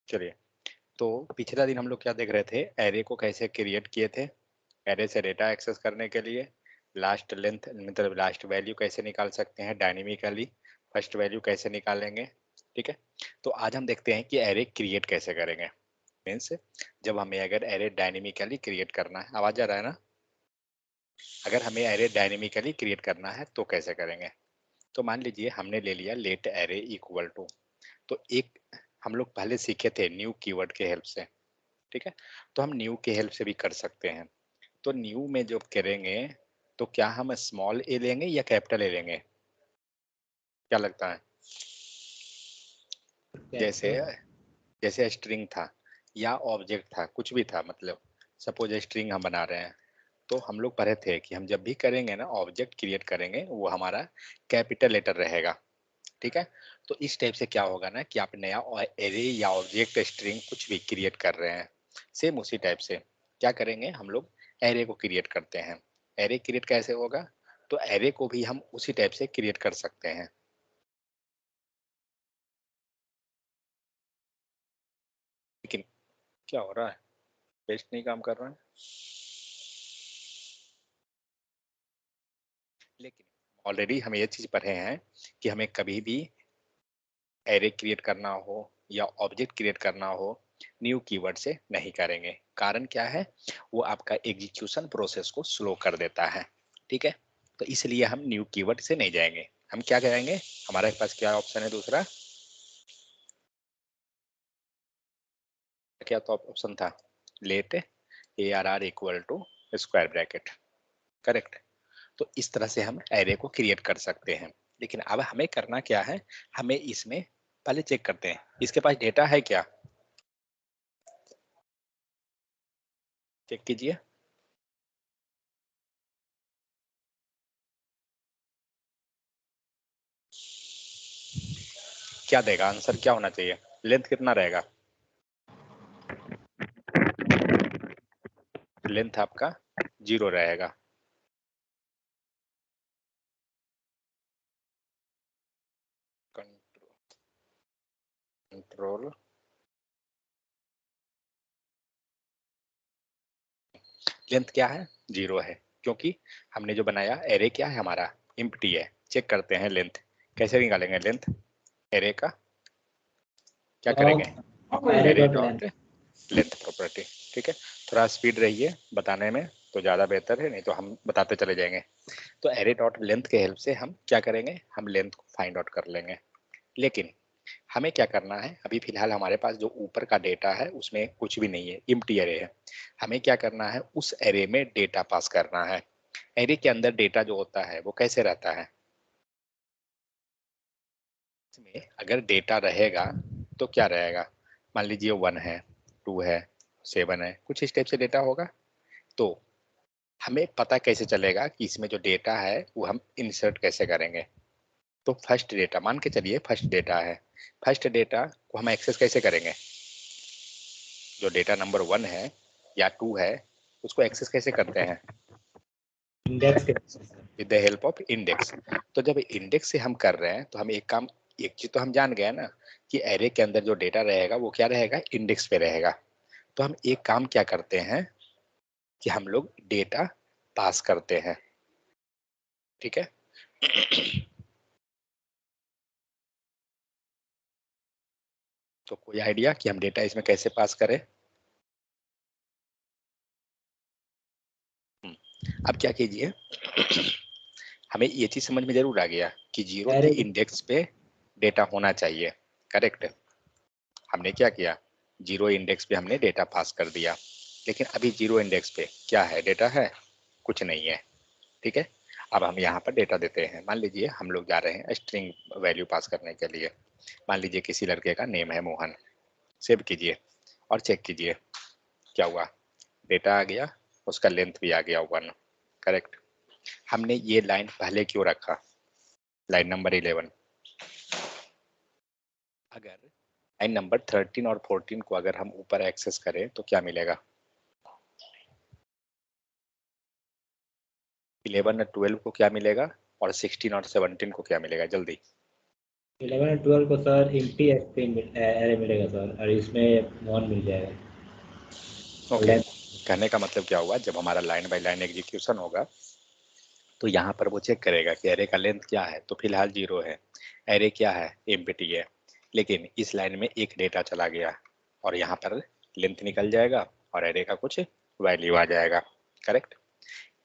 चलिए, तो पिछला दिन हम लोग क्या देख रहे थे, एरे को कैसे क्रिएट किए थे। एरे से डेटा एक्सेस करने के लिए लास्ट लेंथ मतलब लास्ट वैल्यू कैसे निकाल सकते हैं डायनेमिकली, फर्स्ट वैल्यू कैसे निकालेंगे। ठीक है, तो आज हम देखते हैं कि एरे क्रिएट कैसे करेंगे। मीन्स जब हमें अगर एरे डायनेमिकली क्रिएट करना है, आवाज आ रहा है ना, अगर हमें एरे डायनेमिकली क्रिएट करना है तो कैसे करेंगे। तो मान लीजिए हमने ले लिया लेट एरे इक्वल टू, तो एक हम लोग पहले सीखे थे न्यू कीवर्ड के हेल्प से। ठीक है, तो हम न्यू के हेल्प से भी कर सकते हैं। तो न्यू में जो करेंगे तो क्या हम स्मॉल ए लेंगे या कैपिटल ए लेंगे, क्या लगता है। जैसे जैसे स्ट्रिंग था या ऑब्जेक्ट था, कुछ भी था, मतलब सपोज स्ट्रिंग हम बना रहे हैं, तो हम लोग पढ़े थे कि हम जब भी करेंगे ना ऑब्जेक्ट क्रिएट करेंगे वो हमारा कैपिटल लेटर रहेगा। ठीक है, तो इस टाइप से क्या होगा ना कि आप नया एरे या ऑब्जेक्ट स्ट्रिंग कुछ भी क्रिएट कर रहे हैं, सेम उसी टाइप से क्या करेंगे हम लोग एरे को क्रिएट करते हैं। एरे क्रिएट कैसे होगा, तो एरे को भी हम उसी टाइप से क्रिएट कर सकते हैं। लेकिन क्या हो रहा है, पेस्ट नहीं काम कर रहा है। लेकिन ऑलरेडी हम ये चीज पढ़े हैं कि हमें कभी भी एरे क्रिएट करना हो या ऑब्जेक्ट क्रिएट करना हो न्यू कीवर्ड से नहीं करेंगे। कारण क्या है, वो आपका एग्जीक्यूशन प्रोसेस को स्लो कर देता है। ठीक है, तो इसलिए हम न्यू कीवर्ड से नहीं जाएंगे। हम क्या करेंगे, हमारे पास क्या ऑप्शन है दूसरा, क्या तो ऑप्शन था, let a r r equal to square bracket. Correct, तो इस तरह से हम एरे को क्रिएट कर सकते हैं। लेकिन अब हमें करना क्या है, हमें इसमें पहले चेक करते हैं इसके पास डेटा है क्या, चेक कीजिए। क्या देगा आंसर, क्या होना चाहिए, लेंथ कितना रहेगा, लेंथ आपका 0 रहेगा। कंट्रोल लेंथ क्या है, 0 है, क्योंकि हमने जो बनाया एरे क्या है हमारा एम्प्टी है। चेक करते हैं लेंथ कैसे निकालेंगे, लेंथ एरे का क्या करेंगे, array array dot length. Dot length property. ठीक है, थोड़ा स्पीड रहिए बताने में तो ज़्यादा बेहतर है, नहीं तो हम बताते चले जाएंगे। तो एरे डॉट लेंथ के हेल्प से हम क्या करेंगे, हम लेंथ को फाइंड आउट कर लेंगे। लेकिन हमें क्या करना है, अभी फिलहाल हमारे पास जो ऊपर का डेटा है उसमें कुछ भी नहीं है, एम्प्टी एरे है। हमें क्या करना है, उस एरे में डेटा पास करना है। एरे के अंदर डेटा जो होता है वो कैसे रहता है, इसमें अगर डेटा रहेगा तो क्या रहेगा, मान लीजिए 1 है, 2 है, 7 है, कुछ इस टाइप से डेटा होगा। तो हमें पता कैसे चलेगा कि इसमें जो डेटा है वो हम इंसर्ट कैसे करेंगे। तो फर्स्ट डेटा मान के चलिए, फर्स्ट डेटा है, फर्स्ट डेटा को हम एक्सेस कैसे करेंगे, जो डेटा नंबर 1 है या 2 है उसको एक्सेस कैसे करते हैं, इंडेक्स के with the help of index. तो जब इंडेक्स से हम कर रहे हैं तो हम एक काम, एक चीज तो हम जान गए ना कि एरे के अंदर जो डेटा रहेगा वो क्या रहेगा, इंडेक्स पे रहेगा। तो हम एक काम क्या करते हैं कि हम लोग डेटा पास करते हैं। ठीक है, तो कोई आइडिया कि हम डेटा इसमें कैसे पास करें। अब क्या कीजिए, हमें ये चीज समझ में जरूर आ गया कि जीरो एरे इंडेक्स पे डेटा होना चाहिए। करेक्ट, हमने क्या किया, जीरो इंडेक्स पे हमने डेटा पास कर दिया। लेकिन अभी जीरो इंडेक्स पे क्या है, डेटा है कुछ नहीं है। ठीक है, अब हम यहाँ पर डेटा देते हैं। मान लीजिए हम लोग जा रहे हैं स्ट्रिंग वैल्यू पास करने के लिए। मान लीजिए किसी लड़के का नेम है मोहन, सेव कीजिए और चेक कीजिए क्या हुआ, डेटा आ गया, उसका लेंथ भी आ गया 1। करेक्ट, हमने ये लाइन पहले क्यों रखा, लाइन नंबर 11। अगर लाइन नंबर 13 और 14 को अगर हम ऊपर एक्सेस करें तो क्या मिलेगा, 11 और 12 को क्या मिलेगा और 16 और 17 को क्या मिलेगा, जल्दी 11 और 12 को सर एम्प्टी एरे मिलेगा सर, और इसमें नॉन मिल जाएगा। ओके, लेंथ कहने का मतलब क्या हुआ, जब हमारा लाइन बाय लाइन एग्जीक्यूशन होगा तो यहाँ पर वो चेक करेगा कि एरे का लेंथ क्या है, तो फिलहाल 0 है। एरे क्या है, एम्प्टी है। लेकिन इस लाइन में एक डेटा चला गया और यहाँ पर लेंथ निकल जाएगा और एरे का कुछ वैल्यू आ जाएगा। करेक्ट।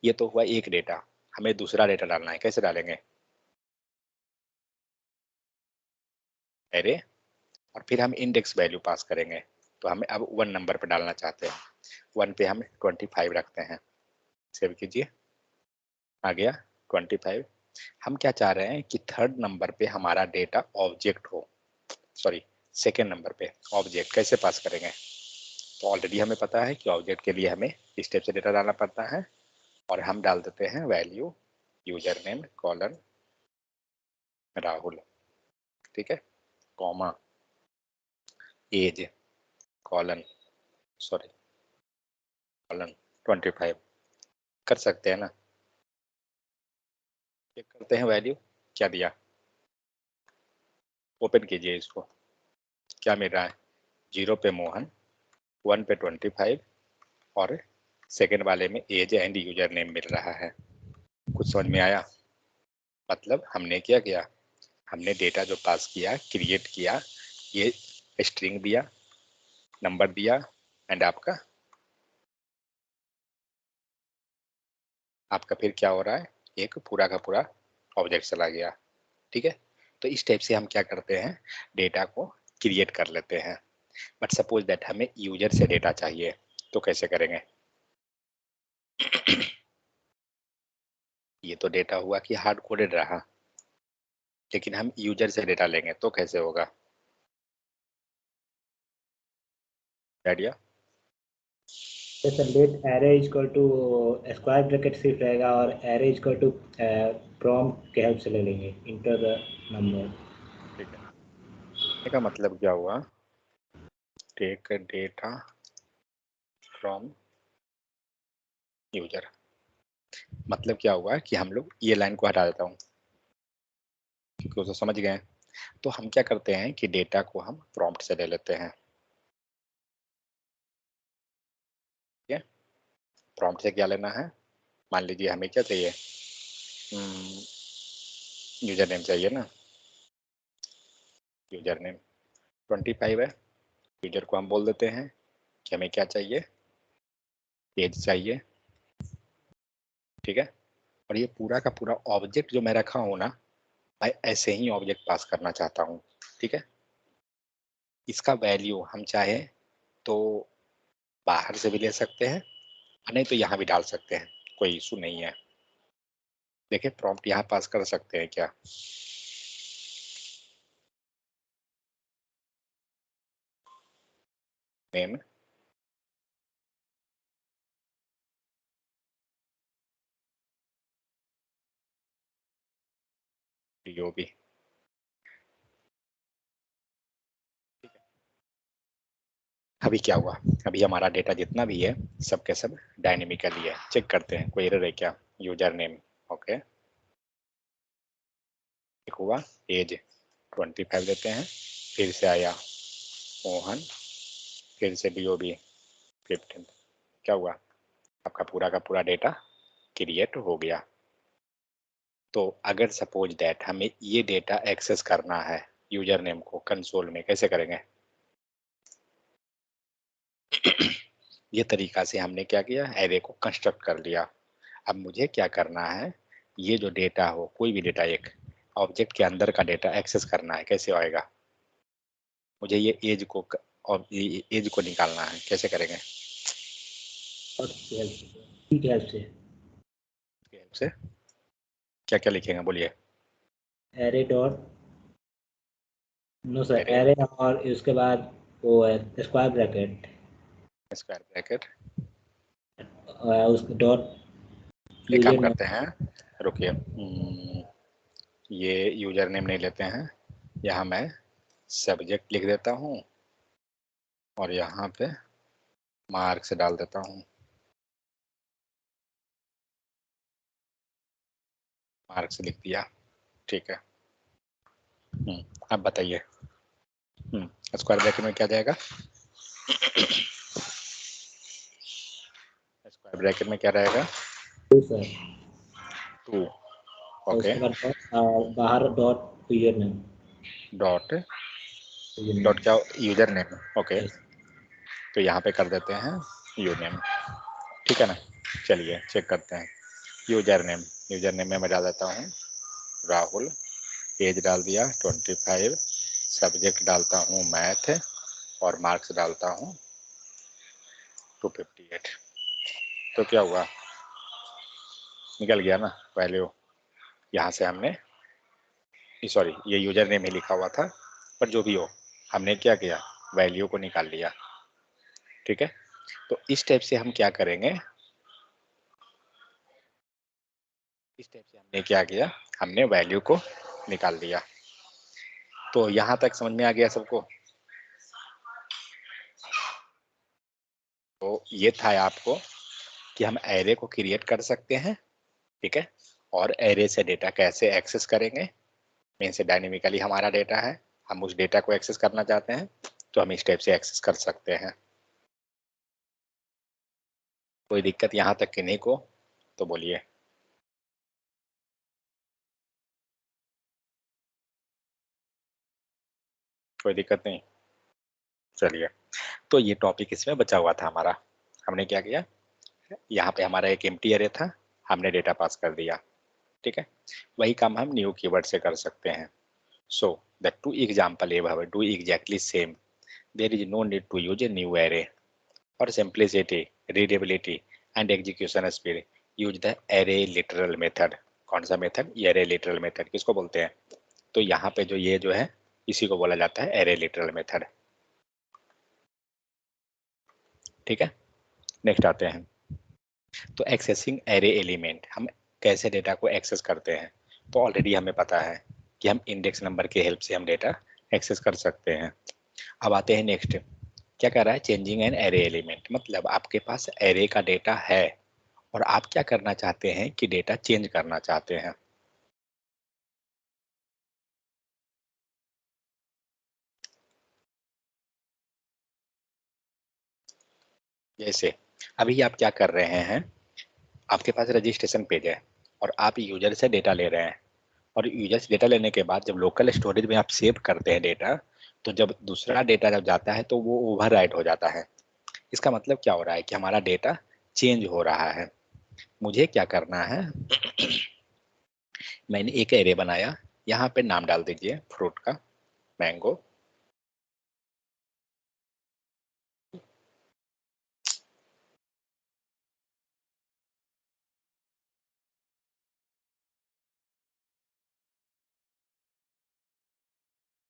ये तो हुआ एक डेटा। हमें दूसरा डेटा डालना है, कैसे डालेंगे? एरे और फिर हम इंडेक्स वैल्यू पास करेंगे। तो हमें अब 1 नंबर पर डालना चाहते हैं। 1 पे हम 25 रखते हैं। सेव कीजिए, आ गया 25। हम क्या चाह रहे हैं कि थर्ड नंबर पे हमारा डेटा ऑब्जेक्ट हो, सॉरी सेकेंड नंबर पे ऑब्जेक्ट। कैसे पास करेंगे? तो ऑलरेडी हमें पता है कि ऑब्जेक्ट के लिए हमें इस टाइप से डेटा डालना पड़ता है, और हम डाल देते हैं value user name colon Rahul, ठीक है, comma age colon sorry colon 25 कर सकते हैं ना। चेक करते हैं वैल्यू क्या दिया। ओपन कीजिए इसको, क्या मिल रहा है? 0 पे मोहन, 1 पे 25 और सेकेंड वाले में एज एंड यूजर नेम मिल रहा है। कुछ समझ में आया? मतलब हमने क्या किया, हमने डेटा जो पास किया, क्रिएट किया, ये स्ट्रिंग दिया, नंबर दिया, एंड आपका फिर क्या हो रहा है, एक पूरा का पूरा ऑब्जेक्ट चला गया। ठीक है। तो इस टाइप से हम क्या करते हैं, डेटा को क्रिएट कर लेते हैं। बट सपोज दैट हमें यूजर से डेटा चाहिए, तो कैसे करेंगे? ये तो डेटा हुआ कि हार्ड कोडेड रहा, लेकिन हम यूजर से डेटा लेंगे तो कैसे होगा? Idea? Sir let array equal to square bracket सिर्फ रहेगा, और एरे इक्वल टू प्रॉम्प्ट के हेल्प से ले लेंगे इंटर द नंबर। ठीक है, इसका मतलब क्या हुआ, टेक डेटा फ्रॉम यूजर। मतलब क्या हुआ कि हम लोग ये लाइन को हटा देता हूँ क्योंकि उसे समझ गए हैं। तो हम क्या करते हैं कि डेटा को हम प्रॉम्प्ट से ले लेते हैं। ठीक है, प्रॉम्प्ट से क्या लेना है, मान लीजिए हमें क्या चाहिए, यूजर नेम चाहिए ना। यूजर नेम 25 है। यूजर को हम बोल देते हैं कि हमें क्या चाहिए, एज चाहिए। ठीक है, और ये पूरा का पूरा ऑब्जेक्ट जो मैं रखा हूँ ना, मैं ऐसे ही ऑब्जेक्ट पास करना चाहता हूँ। ठीक है, इसका वैल्यू हम चाहे तो बाहर से भी ले सकते हैं, नहीं तो यहाँ भी डाल सकते हैं, कोई इशू नहीं है। देखिए प्रॉम्प्ट यहाँ पास कर सकते हैं क्या, नेम जो भी। अभी क्या हुआ, अभी हमारा डेटा जितना भी है सब के सब डायनेमिकली है। चेक करते हैं कोई एरर है क्या। यूजर नेम ओके, एक हुआ, एज 25 देते हैं, फिर से आया मोहन, फिर से DOB 15। क्या हुआ, आपका पूरा का पूरा डेटा क्रिएट हो गया। तो अगर सपोज दैट हमें ये डेटा एक्सेस करना है यूजर नेम को कंसोल में, कैसे करेंगे? ये तरीका से हमने क्या किया, एरे को कंस्ट्रक्ट कर लिया। अब मुझे क्या करना है, ये जो डेटा हो, कोई भी डेटा, एक ऑब्जेक्ट के अंदर का डेटा एक्सेस करना है। कैसे आएगा? मुझे ये एज को और ये एज को निकालना है, कैसे करेंगे? की हेल्प से, की हेल्प से इसकी हेल्प से क्या क्या लिखेंगे, बोलिए। Array dot, no sir, array array और उसके बाद वो है स्क्वायर ब्रैकेट, स्क्वायर ब्रैकेट। उस डॉट एक काम यूजर नेम। करते हैं, रुकिए, ये यूजर नेम नहीं लेते हैं, यहाँ मैं सब्जेक्ट लिख देता हूँ और यहाँ पे मार्क्स डाल देता हूँ। मार्क्स लिख दिया, ठीक है। अब बताइए स्क्वायर ब्रैकेट में क्या जाएगा? स्क्वायर ब्रैकेट में क्या रहेगा? 2 सर, 2। और ओके, उसके बाद बाहर डॉट यूजर नेम। डॉट क्या? User name. Okay, yes. तो यहाँ पे कर देते हैं यूजर नेम, ठीक है ना? चलिए चेक करते हैं। यूजर नेम में मैं डाल देता हूँ राहुल, एज डाल दिया 25, सब्जेक्ट डालता हूँ मैथ, और मार्क्स डालता हूँ 258। तो क्या हुआ? निकल गया ना वैल्यू। यहाँ से हमने, सॉरी ये यूजर नेम ही लिखा हुआ था, पर जो भी हो हमने क्या किया, वैल्यू को निकाल लिया, ठीक है? तो इस टाइप से हम क्या करेंगे, इस टाइप से हमने क्या किया, हमने वैल्यू को निकाल दिया। तो यहाँ तक समझ में आ गया सबको? तो ये था आपको कि हम एरे को क्रिएट कर सकते हैं, ठीक है? और एरे से डेटा कैसे एक्सेस करेंगे, मेन से डायनेमिकली हमारा डेटा है, हम उस डेटा को एक्सेस करना चाहते हैं, तो हम इस टाइप से एक्सेस कर सकते हैं। कोई दिक्कत यहाँ तक कि नहीं को तो बोलिए। कोई दिक्कत नहीं? चलिए, तो ये टॉपिक इसमें बचा हुआ था हमारा। हमने क्या किया, यहाँ पे हमारा एक एम्प्टी एरे था, हमने डेटा पास कर दिया, ठीक है? वही काम हम न्यू कीवर्ड से कर सकते हैं। So the two example above do exactly same, there is no need to use a new array. For simplicity, readability and execution speed, use the array literal method। कौन सा मेथड? ये array literal method किसको बोलते हैं? तो यहाँ पे जो ये जो है इसी को बोला जाता है array literal method, ठीक है? नेक्स्ट आते हैं, तो एक्सेसिंग एरे एलिमेंट, हम कैसे डेटा को एक्सेस करते हैं? तो ऑलरेडी हमें पता है कि हम इंडेक्स नंबर के हेल्प से हम डेटा एक्सेस कर सकते हैं। अब आते हैं नेक्स्ट, क्या कर रहा है, चेंजिंग एन एरे एलिमेंट, मतलब आपके पास एरे का डेटा है और आप क्या करना चाहते हैं कि डेटा चेंज करना चाहते हैं। जैसे अभी आप क्या कर रहे हैं, आपके पास रजिस्ट्रेशन पेज है और आप यूजर से डेटा ले रहे हैं, और यूजर से डेटा लेने के बाद जब लोकल स्टोरेज में आप सेव करते हैं डेटा, तो जब दूसरा डेटा जब जाता है तो वो ओवरराइट हो जाता है। इसका मतलब क्या हो रहा है कि हमारा डेटा चेंज हो रहा है। मुझे क्या करना है, मैंने एक एरे बनाया, यहाँ पे नाम डाल दीजिए फ्रूट का, मैंगो,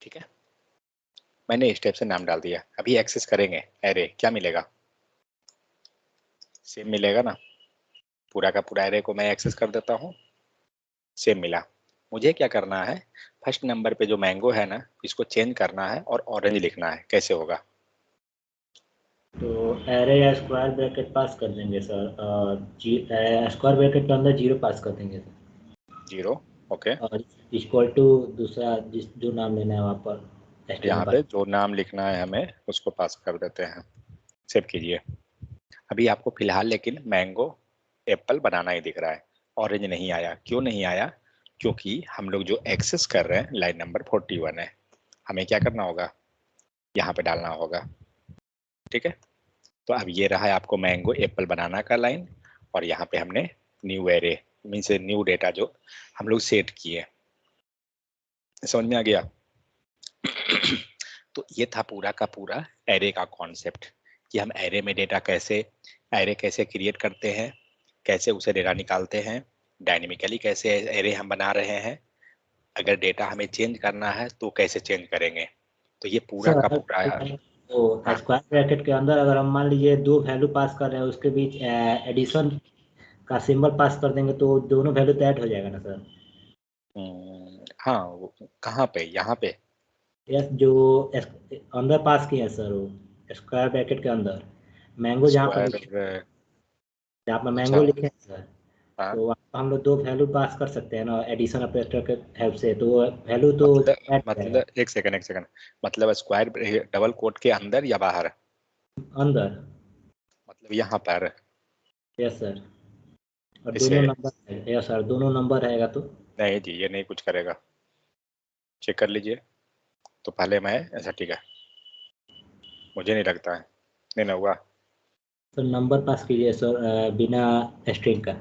ठीक है? मैंने इस टाइप से नाम डाल दिया। अभी एक्सेस करेंगे एरे, क्या मिलेगा? सेम मिलेगा ना? पूरा का पूरा एरे को मैं एक्सेस कर देता हूँ, सेम मिला। मुझे क्या करना है, फर्स्ट नंबर पे जो मैंगो है ना, इसको चेंज करना है और ऑरेंज लिखना है। कैसे होगा? तो एरे या स्क्वायर ब्रैकेट पास कर देंगे सर, स्क्वायर ब्रैकेट के अंदर 0 पास कर देंगे सर, 0। ओके, और इक्वल टू दूसरा जो नाम लेना है वहाँ पर यहाँ स्ट्रिंग पे पास। जो नाम लिखना है हमें उसको पास कर देते हैं। सेव कीजिए। अभी आपको फिलहाल लेकिन मैंगो एप्पल बनाना ही दिख रहा है, ऑरेंज नहीं आया। क्यों नहीं आया? क्योंकि हम लोग जो एक्सेस कर रहे हैं लाइन नंबर 41 है। हमें क्या करना होगा, यहाँ पे डालना होगा, ठीक है? तो अब ये रहा है आपको मैंगो एप्पल बनाना का लाइन, और यहाँ पे हमने new array means new data जो हम लोग सेट किए। समझ में आ गया? तो ये था पूरा का पूरा एरे का कॉन्सेप्ट, कि हम एरे में डेटा कैसे, एरे कैसे क्रिएट करते हैं, कैसे उसे डेटा निकालते हैं, डायनेमिकली कैसे एरे हम बना रहे हैं, अगर डेटा हमें चेंज करना है तो कैसे चेंज करेंगे। तो ये पूरा सर का पूरा। तो हाँ, स्क्वायर ब्रैकेट के अंदर अगर हम मान लीजिए 2 वैल्यू पास कर रहे हैं, उसके बीच एडिशन का सिंबल पास कर देंगे तो दोनों वैल्यू तो ऐड हो जाएगा ना सर? हाँ कहाँ पे? यहाँ पे यस, जो अंदर पास किए हैं सर, वो स्क्वायर ब्रैकेट के अंदर मैंगो जहाँ पर लिखे, स्क्वायर, जहाँ पर अच्छा, मैंगो लिखे हैं सर, हाँ तो हम लोग 2 वैल्यू पास कर सकते हैं ना एडिशन ऑपरेटर के हेल्प से, तो वो वैल्यू तो ऐड रहेगा मतलब एक सेकंड, मतलब स्क्वायर डबल कोट के अंदर या बाहर? अंदर। मतलब यहाँ पर? Yes sir. और इसे दोनों नंबर है, यस सर, दोनों नंबर रहेगा तो। नहीं जी, ये नहीं कुछ करेगा, चेक कर लीजिए। तो पहले मैं ऐसा, ठीक है, मुझे नहीं लगता है, नहीं ना हुआ। सर नंबर पास कीजिए सर, बिना स्ट्रिंग का।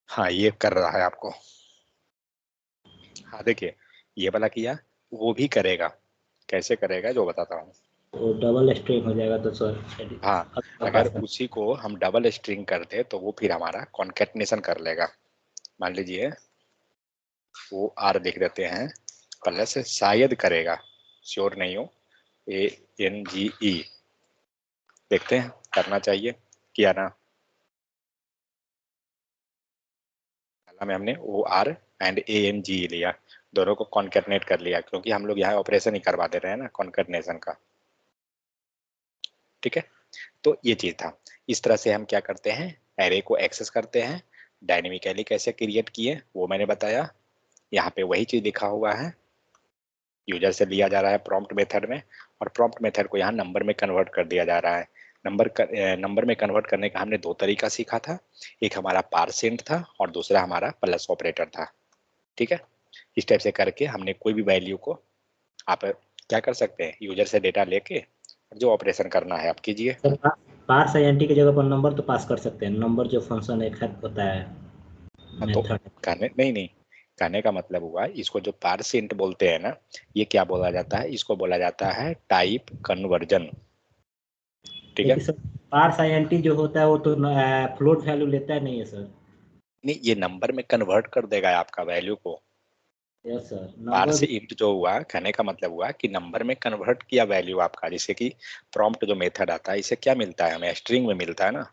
हाँ ये कर रहा है आपको। हाँ देखिए, ये वाला किया, वो भी करेगा। कैसे करेगा जो बताता हूँ। तो डबल स्ट्रिंग हो जाएगा तो सर हाँ, अगर पास कर। उसी को हम डबल स्ट्रिंग कर दे तो वो फिर हमारा कॉन्केटनेशन कर लेगा। मान लीजिए वो आर लिख देते हैं, प्लस शायद करेगा, श्योर नहीं हो, ANGE, देखते हैं करना चाहिए, किया ना। पहला में हमने OR एंड ANGE लिया, दोनों को कॉन्केटनेट कर लिया, क्योंकि हम लोग यहाँ ऑपरेशन ही करवा दे रहे हैं ना कॉन्केटनेशन का। ठीक है, तो ये चीज था। इस तरह से हम क्या करते हैं, एरे को एक्सेस करते हैं। डायनेमिकली कैसे क्रिएट किए वो मैंने बताया। यहाँ पे वही चीज लिखा हुआ है, यूजर से लिया जा रहा है प्रॉम्प्ट मेथड में, और प्रॉम्प्ट मेथड को यहाँ नंबर में कन्वर्ट कर दिया जा रहा है। नंबर में कन्वर्ट करने का हमने 2 तरीका सीखा था, एक हमारा पारसेंट था और दूसरा हमारा प्लस ऑपरेटर था। ठीक है, इस टाइप से करके हमने कोई भी वैल्यू को, आप क्या कर सकते हैं, यूजर से डेटा लेके जो ऑपरेशन करना है आप कीजिए। सर पार्स आईएनटी की जगह पर नंबर तो पास कर सकते हैं, नंबर जो फंक्शन एक होता है तो मेथड। कहने नहीं नहीं, कहने का मतलब हुआ, इसको जो पारसेंट बोलते हैं ना, ये क्या बोला जाता है, इसको बोला जाता है टाइप कन्वर्जन। ठीक है, लेकिन सर पार्स आईएनटी जो होता है वो तो फ्लोट वैल्यू लेता है नहीं है सर। नहीं ये नंबर में कन्वर्ट कर देगा आपका वैल्यू को। यस सर, पार नंबर से भी। इंट जो हुआ, कहने का मतलब हुआ कि नंबर में कन्वर्ट किया वैल्यू आपका, जैसे कि प्रॉम्प्ट जो मेथड आता है, इसे क्या मिलता है हमें, स्ट्रिंग में मिलता है ना,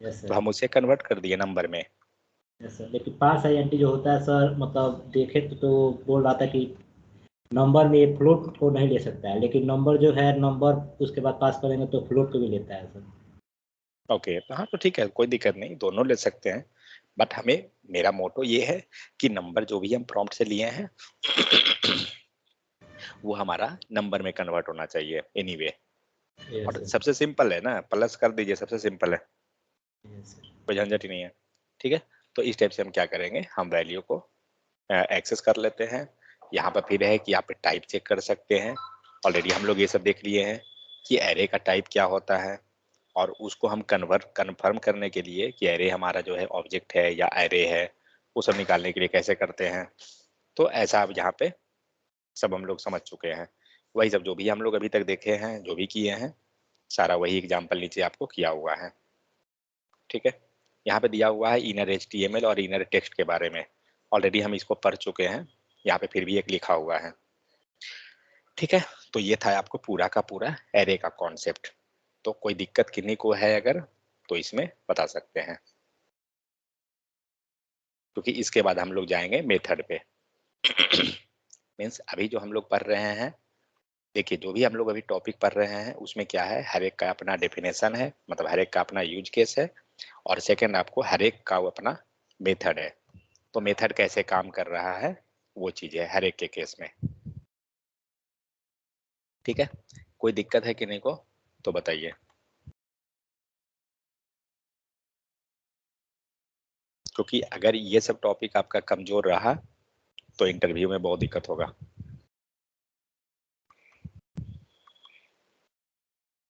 यस तो सर। हम उसे कन्वर्ट कर दिए नंबर में। यस सर, लेकिन पार्स आईएनटी जो होता है सर, मतलब देखे तो बोल रहा था कि नंबर में ये फ्लोट को नहीं ले सकता है, लेकिन नंबर जो है नंबर उसके बाद पास करेंगे तो फ्लोट को भी लेता है सर। ओके, तो हाँ तो ठीक है, कोई दिक्कत नहीं, दोनों ले सकते हैं। बट हमें, मेरा मोटो ये है कि नंबर जो भी हम प्रॉम्प्ट से लिए हैं वो हमारा नंबर में कन्वर्ट होना चाहिए एनीवे। यस और सर। सबसे सिंपल है ना, प्लस कर दीजिए, सबसे सिंपल है, यस सर। कोई झंझट ही नहीं है। ठीक है, तो इस टाइप से हम क्या करेंगे, हम वैल्यू को एक्सेस कर लेते हैं। यहाँ पर फिर है कि आप टाइप चेक कर सकते हैं, ऑलरेडी हम लोग ये सब देख लिए हैं कि एरे का टाइप क्या होता है, और उसको हम कन्फर्म करने के लिए कि एरे हमारा जो है ऑब्जेक्ट है या एरे है, वो सब निकालने के लिए कैसे करते हैं। तो ऐसा अब यहाँ पे सब हम लोग समझ चुके हैं। वही सब जो भी हम लोग अभी तक देखे हैं, जो भी किए हैं, सारा वही एग्जाम्पल नीचे आपको किया हुआ है। ठीक है, यहाँ पे दिया हुआ है इनर HTML और इनर टेक्स्ट के बारे में, ऑलरेडी हम इसको पढ़ चुके हैं, यहाँ पे फिर भी एक लिखा हुआ है। ठीक है, तो ये था आपको पूरा का पूरा एरे का कॉन्सेप्ट। तो कोई दिक्कत किन्हीं को है अगर, तो इसमें बता सकते हैं, क्योंकि इसके बाद हम लोग जाएंगे मेथड पे। मीन्स अभी जो हम लोग पढ़ रहे हैं, देखिए जो भी हम लोग अभी टॉपिक पढ़ रहे हैं उसमें क्या है, हर एक का अपना डेफिनेशन है, मतलब हर एक का अपना यूज केस है, और सेकंड आपको हर एक का वो अपना मेथड है। तो मेथड कैसे काम कर रहा है वो चीज है हर एक के केस में। ठीक है, कोई दिक्कत है किन्हीं को तो बताइए, क्योंकि अगर ये सब टॉपिक आपका कमजोर रहा तो इंटरव्यू में बहुत दिक्कत होगा।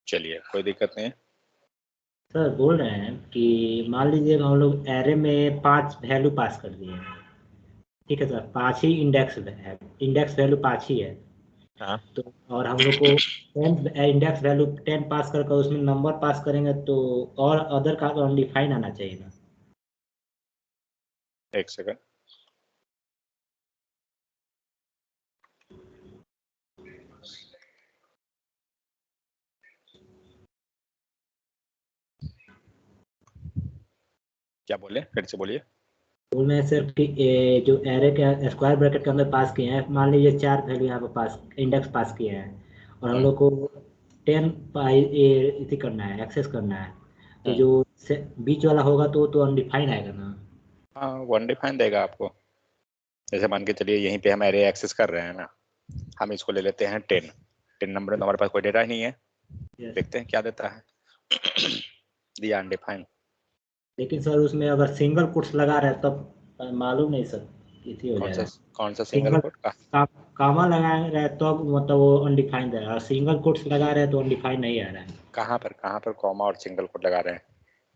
चलिए कोई दिक्कत नहीं है। सर बोल रहे हैं कि मान लीजिए हम लोग एरे में 5 वैल्यू पास कर दिए हैं, ठीक है सर, 5 ही इंडेक्स है, इंडेक्स वैल्यू 5 ही है। हाँ, तो और हम लोग को 10 इंडेक्स वैल्यू 10 पास करके उसमें नंबर पास करेंगे तो, और अदर का अनडिफाइन आना चाहिए ना। एक सेकंड, क्या बोले, फिर से बोलिए। बोल रहे हैं सर कि जो एरे के स्क्वायर ब्रैकेट के अंदर पास किए हैं, मान लीजिए 4 वैल्यू यहाँ पर पास इंडेक्स पास किए हैं, और हम लोग को 10 पाई इसी करना है, एक्सेस करना है, तो जो बीच वाला होगा तो अनडिफाइन आएगा ना। हाँ, वो अनडिफाइन देगा आपको। जैसे मान के चलिए यहीं पे हम एरे एक्सेस कर रहे हैं ना, हम इसको ले लेते हैं 10 नंबर, तो हमारे पास कोई डेटा ही नहीं है। देखते हैं क्या देता है। दिया अनडिफाइन। लेकिन सर उसमें अगर सिंगल कोट्स लगा रहे हैं तब मालूम नहीं सर, इसी हो जाएगा। कौन सा सिंगल सिंगल कोट का? कामा लगा रहे हैं तो मतलब वो अनडिफाइंड है, और सिंगल कोट्स लगा रहे हैं तो अनडिफाइंड नहीं आ रहा है। कहाँ पर कॉमा और सिंगल कोट लगा रहे हैं?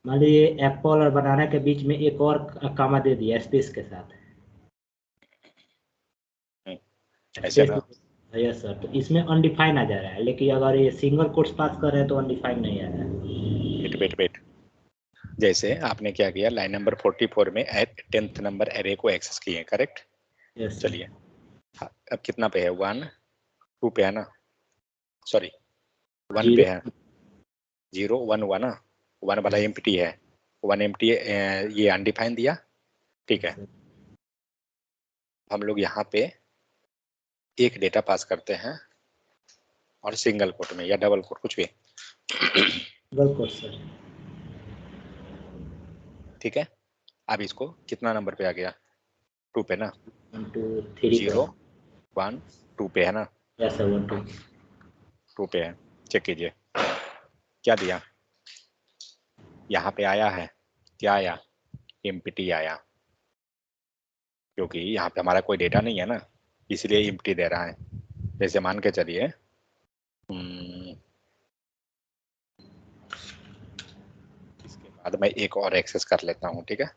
मान लीजिए एप्पल और बनाना के बीच में एक और कामा दे दिया स्पेस के साथ। ऐसे स्पेस। ना। यस सर, तो इसमें अनडिफाइंड आ जा रहा है, लेकिन अगर ये सिंगल कोट्स पास कर रहे हैं तो अनडिफाइंड नहीं आ रहा है। वेट। जैसे आपने क्या किया, लाइन नंबर 44 में 10th नंबर एरे को एक्सेस किए, करेक्ट? Yes sir. चलिए, हाँ, अब कितना पे है? 1 2 पे है ना, सॉरी 1 पे 0। है। 0 1 हुआ ना, 1 वाला एम्प्टी है, 1 एम्प्टी, ये अनडिफाइन दिया, ठीक है। हम लोग यहाँ पे एक डेटा पास करते हैं, और सिंगल कोट में या डबल कोट कुछ भी, सिंगल कोट्स सर। ठीक है। अब इसको कितना नंबर पे आ गया? 2 पे ना। 1 2 3 पे। 0 1 2 पे है ना, यस सर, 1 2। 2 पे है। चेक कीजिए क्या दिया। यहाँ पे आया है, क्या आया? एम्प्टी आया, क्योंकि यहाँ पे हमारा कोई डेटा नहीं है ना, इसलिए एम्प्टी दे रहा है। जैसे मान के चलिए, इसके बाद मैं एक और एक्सेस कर लेता हूँ, ठीक है,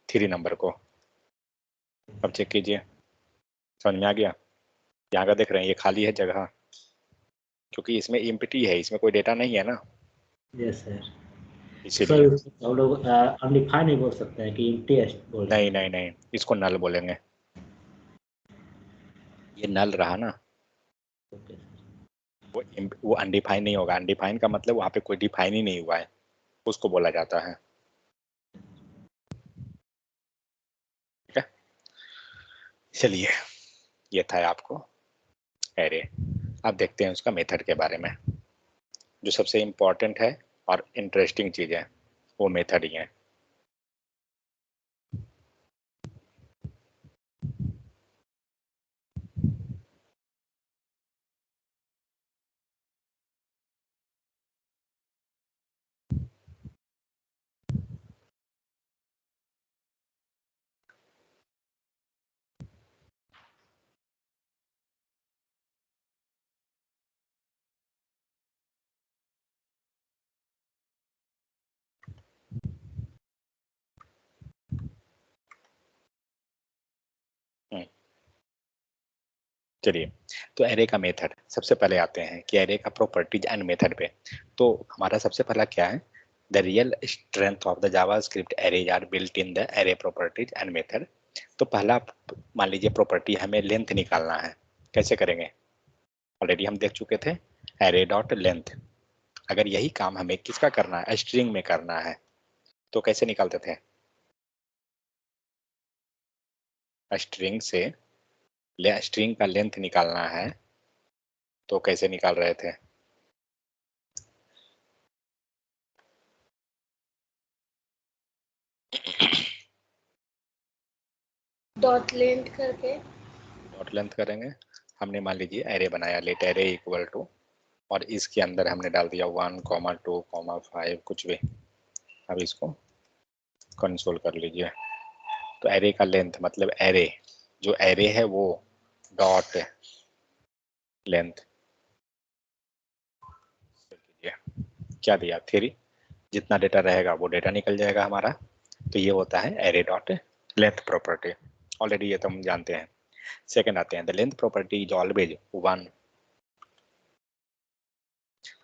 3 नंबर को। अब चेक कीजिए, समझ में आ गया? यहाँ का देख रहे हैं, ये खाली है जगह, क्योंकि इसमें एम्प्टी है, इसमें कोई डेटा नहीं है ना, यस सर। इसीलिए। सर हम लोग अनडिफाइंड नहीं बोल सकते हैं कि एम्प्टी बोल नहीं सकते नहीं नहीं, इसको नल बोलेंगे। ये नल रहा ना, हैं। वो अनडिफाइन नहीं होगा। अनडिफाइन का मतलब वहाँ पे कोई डिफाइन ही नहीं हुआ है, उसको बोला जाता है, ठीक है। चलिए, ये था आपको एरे। अब देखते हैं उसका मेथड के बारे में। जो सबसे इम्पोर्टेंट है और इंटरेस्टिंग चीज़ है, वो मेथड ही है। चलिए, तो एरे का मेथड सबसे पहले आते हैं कि एरे का प्रॉपर्टीज एंड मेथड पे। तो हमारा सबसे पहला क्या है, the real strength of the JavaScript arrays are built in the array properties and method. तो पहला, मान लीजिए प्रॉपर्टी हमें लेंथ निकालना है, कैसे करेंगे? ऑलरेडी हम देख चुके थे, एरे डॉट लेंथ। अगर यही काम हमें किसका करना है, स्ट्रिंग में करना है, तो कैसे निकालते थे? स्ट्रिंग से स्ट्रिंग का लेंथ निकालना है, तो कैसे निकाल रहे थे? डॉट लेंथ करके। डॉट लेंथ करेंगे। हमने मान लीजिए एरे बनाया, लेट एरे इक्वल टू, और इसके अंदर हमने डाल दिया 1,2,5 कुछ भी। अब इसको कंसोल कर लीजिए। तो एरे का लेंथ मतलब एरे, जो एरे है वो डॉट लेंथ, क्या दिया? 3। जितना डेटा रहेगा वो डेटा निकल जाएगा हमारा। तो ये होता है array dot length property. Already ये तो हम जानते हैं। सेकंड आते हैं, the length property is always 1।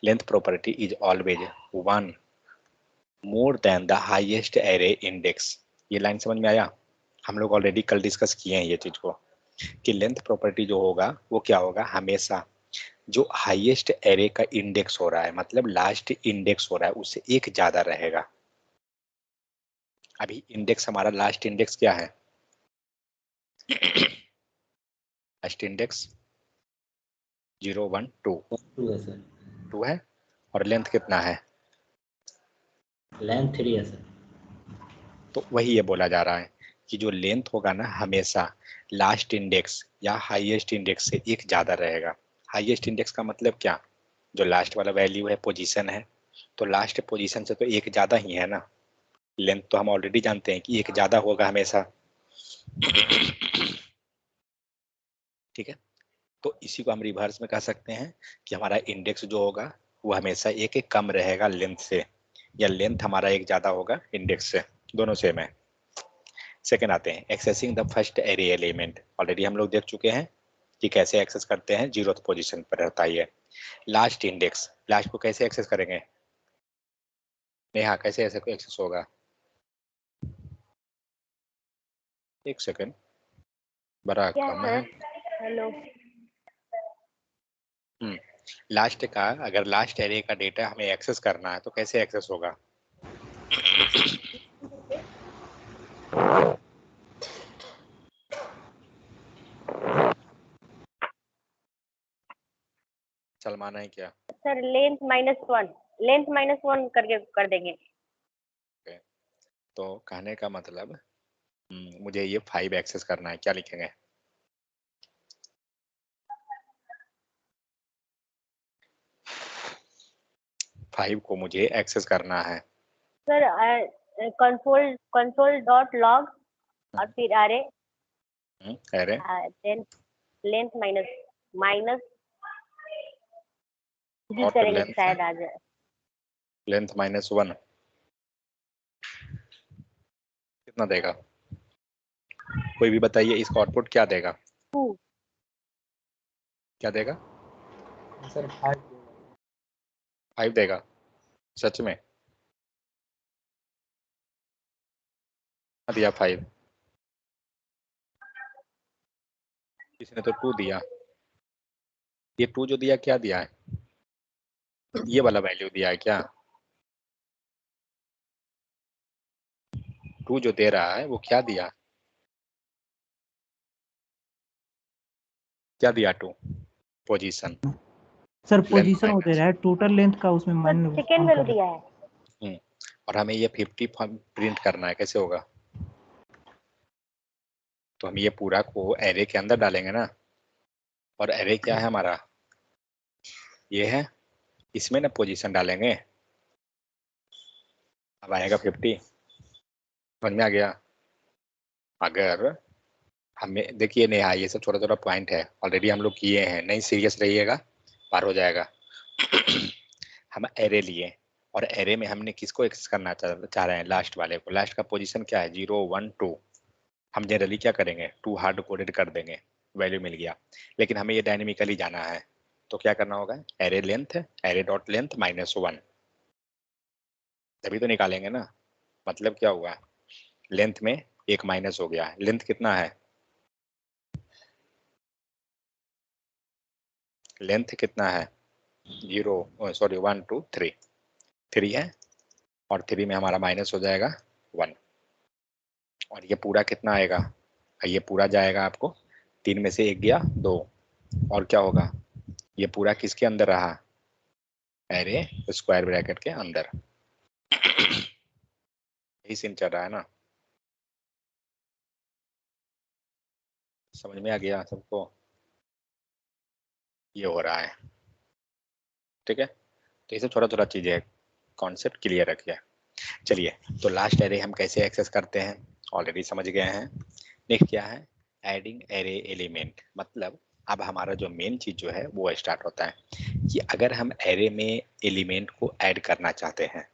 Length property is always 1 more than the highest array index. ये लाइन समझ में आया? हम लोग ऑलरेडी कल डिस्कस किए हैं ये चीज को, कि लेंथ प्रॉपर्टी जो होगा वो क्या होगा, हमेशा जो हाईएस्ट एरे का इंडेक्स हो रहा है, मतलब लास्ट इंडेक्स हो रहा है, उससे एक ज्यादा रहेगा। अभी इंडेक्स, हमारा लास्ट इंडेक्स क्या है? लास्ट इंडेक्स 0 1 2 2 है सर, 2 है। और लेंथ कितना है? लेंथ 3 है सर। तो वही ये बोला जा रहा है कि जो लेंथ होगा ना हमेशा लास्ट इंडेक्स या हाईएस्ट इंडेक्स से एक ज़्यादा रहेगा। हाईएस्ट इंडेक्स का मतलब क्या? जो लास्ट वाला वैल्यू है पोजीशन है, तो लास्ट पोजीशन से तो एक ज़्यादा ही है ना। लेंथ तो हम ऑलरेडी जानते हैं कि एक ज़्यादा होगा हमेशा। ठीक है, तो इसी को हम रिवर्स में कह सकते हैं कि हमारा इंडेक्स जो होगा वो हमेशा एक एक कम रहेगा लेंथ से, या लेंथ हमारा एक ज़्यादा होगा इंडेक्स से, दोनों सेम है। सेकेंड आते हैं accessing the first array element. Already हम लोग देख चुके हैं कि कैसे एक्सेस करते हैं, 0th पोजीशन पर रहता है ये। लास्ट इंडेक्स, लास्ट को कैसे एक्सेस करेंगे नेहा, कैसे ऐसे एक्सेस होगा? एक सेकेंड, बड़ा क्या कम है? है। हेलो। लास्ट का, अगर लास्ट एरे का डेटा हमें एक्सेस करना है तो कैसे एक्सेस होगा? सलमान है क्या? सर लेंथ माइनस वन करके कर देंगे। तो कहने का मतलब मुझे ये 5 एक्सेस करना है, क्या लिखेंगे? फाइव को मुझे एक्सेस करना है। सर कंसोल डॉट लॉग और फिर अरे अरे देन लेंथ माइनस जी और करेंगे तो लेंथ, शायद आ जाए। लेंथ -1 कितना देगा? कोई भी बताइए, इसका आउटपुट क्या देगा? 2 क्या देगा? सर 5 देगा? सच में दिया 5? इसने तो 2 दिया। ये 2 जो दिया क्या दिया है? ये वाला वैल्यू दिया है क्या? 2 जो दे रहा है वो क्या दिया? क्या दिया 2? पोजीशन। सर लेंथ पोजीशन वो दे माइनस, रहा है, टोटल लेंथ का उसमें मान सेकेंड वैल्यू दिया है। और हमें ये 50 प्रिंट करना है, कैसे होगा? तो हम ये पूरा को एरे के अंदर डालेंगे ना, और एरे क्या है हमारा? ये है, इसमें ना पोजीशन डालेंगे, अब आएगा 50। समझ में आ गया? अगर हमें देखिए नेहा, ये सब छोटा छोटा पॉइंट है, ऑलरेडी हम लोग किए हैं, नहीं सीरियस रहिएगा, पार हो जाएगा। हम एरे लिए, और एरे में हमने किसको एक्सेस करना चाह रहे हैं? लास्ट वाले को। लास्ट का पोजीशन क्या है? 0 1 2। हम जनरली क्या करेंगे? 2 हार्ड कोडेड कर देंगे, वैल्यू मिल गया। लेकिन हमें ये डायनेमिकली जाना है, तो क्या करना होगा? Array length, array dot length -1, तभी तो निकालेंगे ना। मतलब क्या हुआ? लेंथ में एक माइनस हो गया। लेंथ कितना है? लेंथ कितना है? 1 2 3, 3 है, और 3 में हमारा माइनस हो जाएगा 1। और ये पूरा कितना आएगा? ये पूरा जाएगा आपको, 3 में से 1 गया 2, और क्या होगा? ये पूरा किसके अंदर रहा? एरे स्क्वायर ब्रैकेट के अंदर। यही सीन चल रहा है ना? समझ में आ गया सबको? ये हो रहा है, ठीक है। तो ये सब छोटा छोटा चीजें है, कॉन्सेप्ट क्लियर रखिए। चलिए, तो लास्ट एरे हम कैसे एक्सेस करते हैं ऑलरेडी समझ गए हैं। नेक्स्ट क्या है? Adding array element. मतलब अब हमारा जो मेन चीज जो है वो स्टार्ट होता है कि अगर हम एरे में एलिमेंट को ऐड करना चाहते हैं।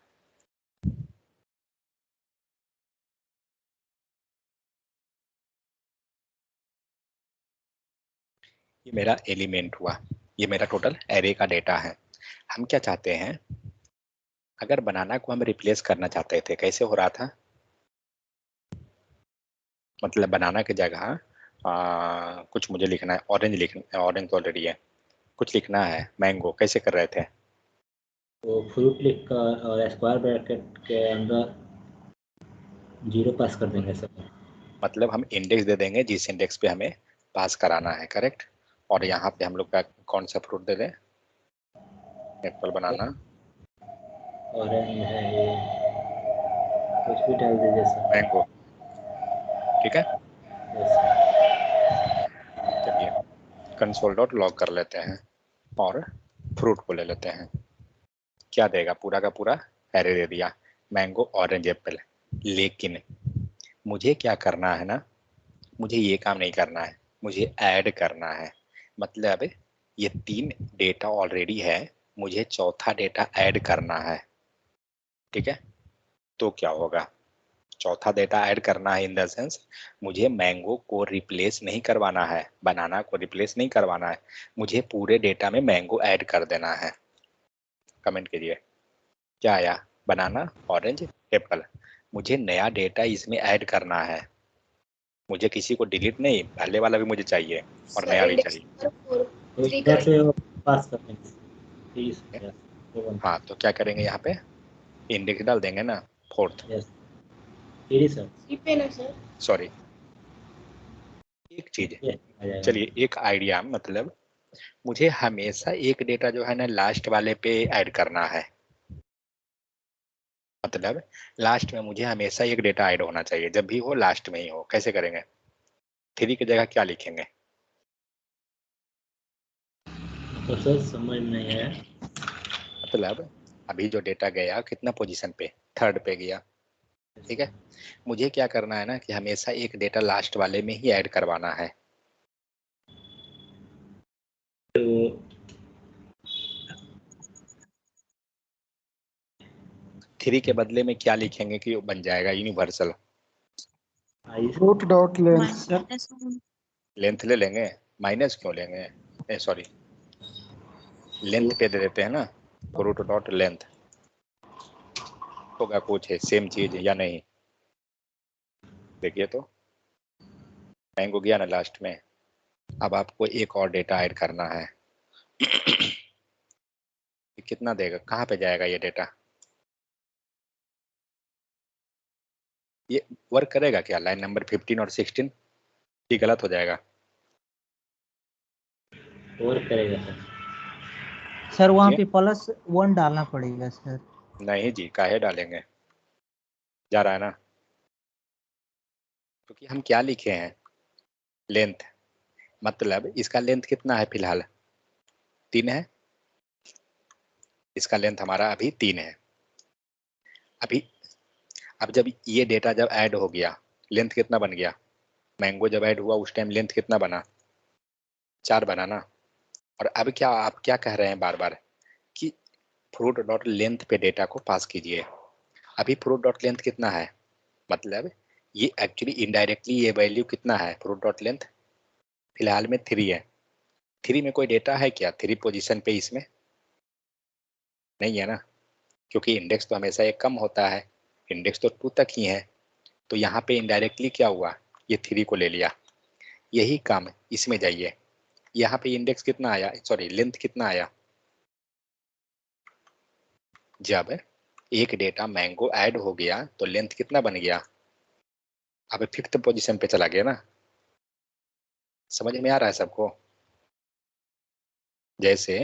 ये मेरा एलिमेंट हुआ, ये मेरा टोटल एरे का डेटा है। हम क्या चाहते हैं? अगर बनाना को हम रिप्लेस करना चाहते थे, कैसे हो रहा था? मतलब बनाना की जगह कुछ मुझे लिखना है, ऑरेंज लिखना, ऑरेंज तो ऑलरेडी है, कुछ लिखना है मैंगो, कैसे कर रहे थे? तो फ्रूट लिख कर और स्क्वायर ब्रैकेट के अंदर 0 पास कर देंगे सर। मतलब हम इंडेक्स दे देंगे जिस इंडेक्स पे हमें पास कराना है, करेक्ट। और यहाँ पे हम लोग का कौन सा फ्रूट दे दें? एप्पल, बनाना, ऑरेंज है ये, कुछ भी डाल दीजिए सर। मैंगो। ठीक है, यस सर। चलिए कंसोल डॉट लॉग कर लेते हैं और फ्रूट को ले लेते हैं। क्या देगा? पूरा का पूरा एरे दे दिया, मैंगो, ऑरेंज, एप्पल। लेकिन मुझे क्या करना है ना, मुझे ये काम नहीं करना है, मुझे ऐड करना है। मतलब ये 3 डेटा ऑलरेडी है, मुझे चौथा डेटा ऐड करना है। ठीक है, तो क्या होगा? चौथा डेटा ऐड करना है इन द सेंस मुझे मैंगो को रिप्लेस नहीं करवाना है, बनाना को रिप्लेस नहीं करवाना है, मुझे पूरे डेटा में मैंगो ऐड कर देना है। कमेंट कीजिए क्या आया? बनाना, ऑरेंज, एप्पल। मुझे नया डेटा इसमें ऐड करना है, मुझे किसी को डिलीट नहीं, पहले वाला भी मुझे चाहिए और सर नया भी इंडेक्स चाहिए। नंबर 4 3 इधर करेंगे। से पास कर देंगे, प्लीज। हाँ, तो क्या करेंगे? यहाँ पे इंडेक्स डाल देंगे ना, 4th। Yes, three sir. 3 पे ना सर। सॉरी, एक चीज, ये आ जाएगा। चलिए एक आइडिया, मतलब मुझे हमेशा एक डेटा जो है ना लास्ट वाले पे ऐड करना है। मतलब लास्ट में मुझे हमेशा एक डेटा ऐड होना चाहिए, जब भी हो लास्ट में ही हो। कैसे करेंगे? 3 की जगह क्या लिखेंगे? तो सर समझ नहीं है। मतलब अभी जो डेटा गया कितना पोजीशन पे? 3rd पे गया। ठीक है, मुझे क्या करना है ना कि हमेशा एक डेटा लास्ट वाले में ही ऐड करवाना है। तो 3 के बदले में क्या लिखेंगे कि वो बन जाएगा universal? Fruit dot length sir. Length ले लेंगे? माइनस क्यों लेंगे? सॉरी, लेंथ पे दे देते हैं ना, फ्रूट डॉट लेंथ। होगा कुछ है सेम चीज या नहीं? देखिए तो मैंगो गया ना लास्ट में। अब आपको एक और डेटा ऐड करना है। कितना देगा? कहाँ पे जाएगा ये डेटा? ये वर्क करेगा क्या? लाइन नंबर 15 और 16 ही गलत हो जाएगा? और करेगा सर। सर वहाँ ये पे +1 डालना पड़ेगा सर। नहीं जी, काहे डालेंगे? जा रहा है ना, क्योंकि हम क्या लिखे हैं? लेंथ। मतलब इसका लेंथ कितना है फिलहाल? 3 है। इसका लेंथ हमारा अभी 3 है। अभी अब जब ये डेटा जब ऐड हो गया, लेंथ कितना बन गया? मैंगो जब ऐड हुआ उस टाइम लेंथ कितना बना? 4 बना ना। और अब क्या आप क्या कह रहे हैं बार बार कि फ्रूट डॉट लेंथ पे डेटा को पास कीजिए। अभी फ्रूट डॉट लेंथ कितना है? मतलब ये एक्चुअली इनडायरेक्टली ये वैल्यू कितना है? फ्रूट डॉट लेंथ फिलहाल में 3 है। 3 में कोई डेटा है क्या 3 पोजीशन पे? इसमें नहीं है ना, क्योंकि इंडेक्स तो हमेशा एक कम होता है, इंडेक्स तो 2 तक ही है। तो यहाँ पे इनडायरेक्टली क्या हुआ? ये 3 को ले लिया। यही काम इसमें जाइए, यहाँ पे इंडेक्स कितना आया, सॉरी लेंथ कितना आया? जब एक डेटा मैंगो ऐड हो गया तो लेंथ कितना बन गया? अब 5th पोजीशन पे चला गया ना। समझ में आ रहा है सबको? जैसे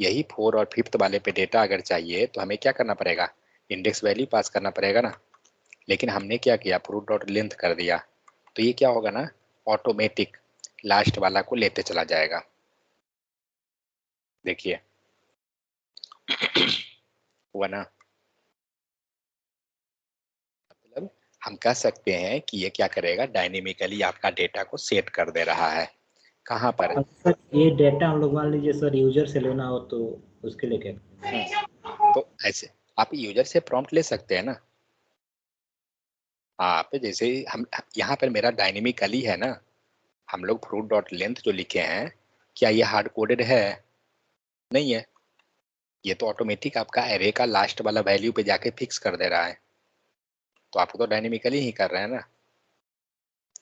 यही 4 और 5th वाले पे डेटा अगर चाहिए तो हमें क्या करना पड़ेगा? इंडेक्स वैल्यू पास करना पड़ेगा ना। लेकिन हमने क्या किया? फ्रूट डॉट लेंथ कर दिया, तो ये क्या होगा ना, ऑटोमेटिक लास्ट वाला को लेते चला जाएगा। देखिए हुआ ना। मतलब हम कह सकते हैं कि ये क्या करेगा? डायनेमिकली आपका डेटा को सेट कर दे रहा है। कहाँ पर? अब सर ये डेटा हम लोग मान लीजिए सर यूजर से लेना हो तो उसके लिए क्या? तो ऐसे आप यूजर से प्रॉम्प्ट ले सकते हैं ना। आप जैसे हम यहाँ पर मेरा डायनेमिकली है ना, हम लोग फ्रूट डॉट लेंथ जो लिखे हैं, क्या ये हार्ड कोडेड है? नहीं है, ये तो ऑटोमेटिक आपका एरे का लास्ट वाला वैल्यू पे जाके फिक्स कर दे रहा है। तो आपको तो डायनेमिकली ही कर रहे हैं ना।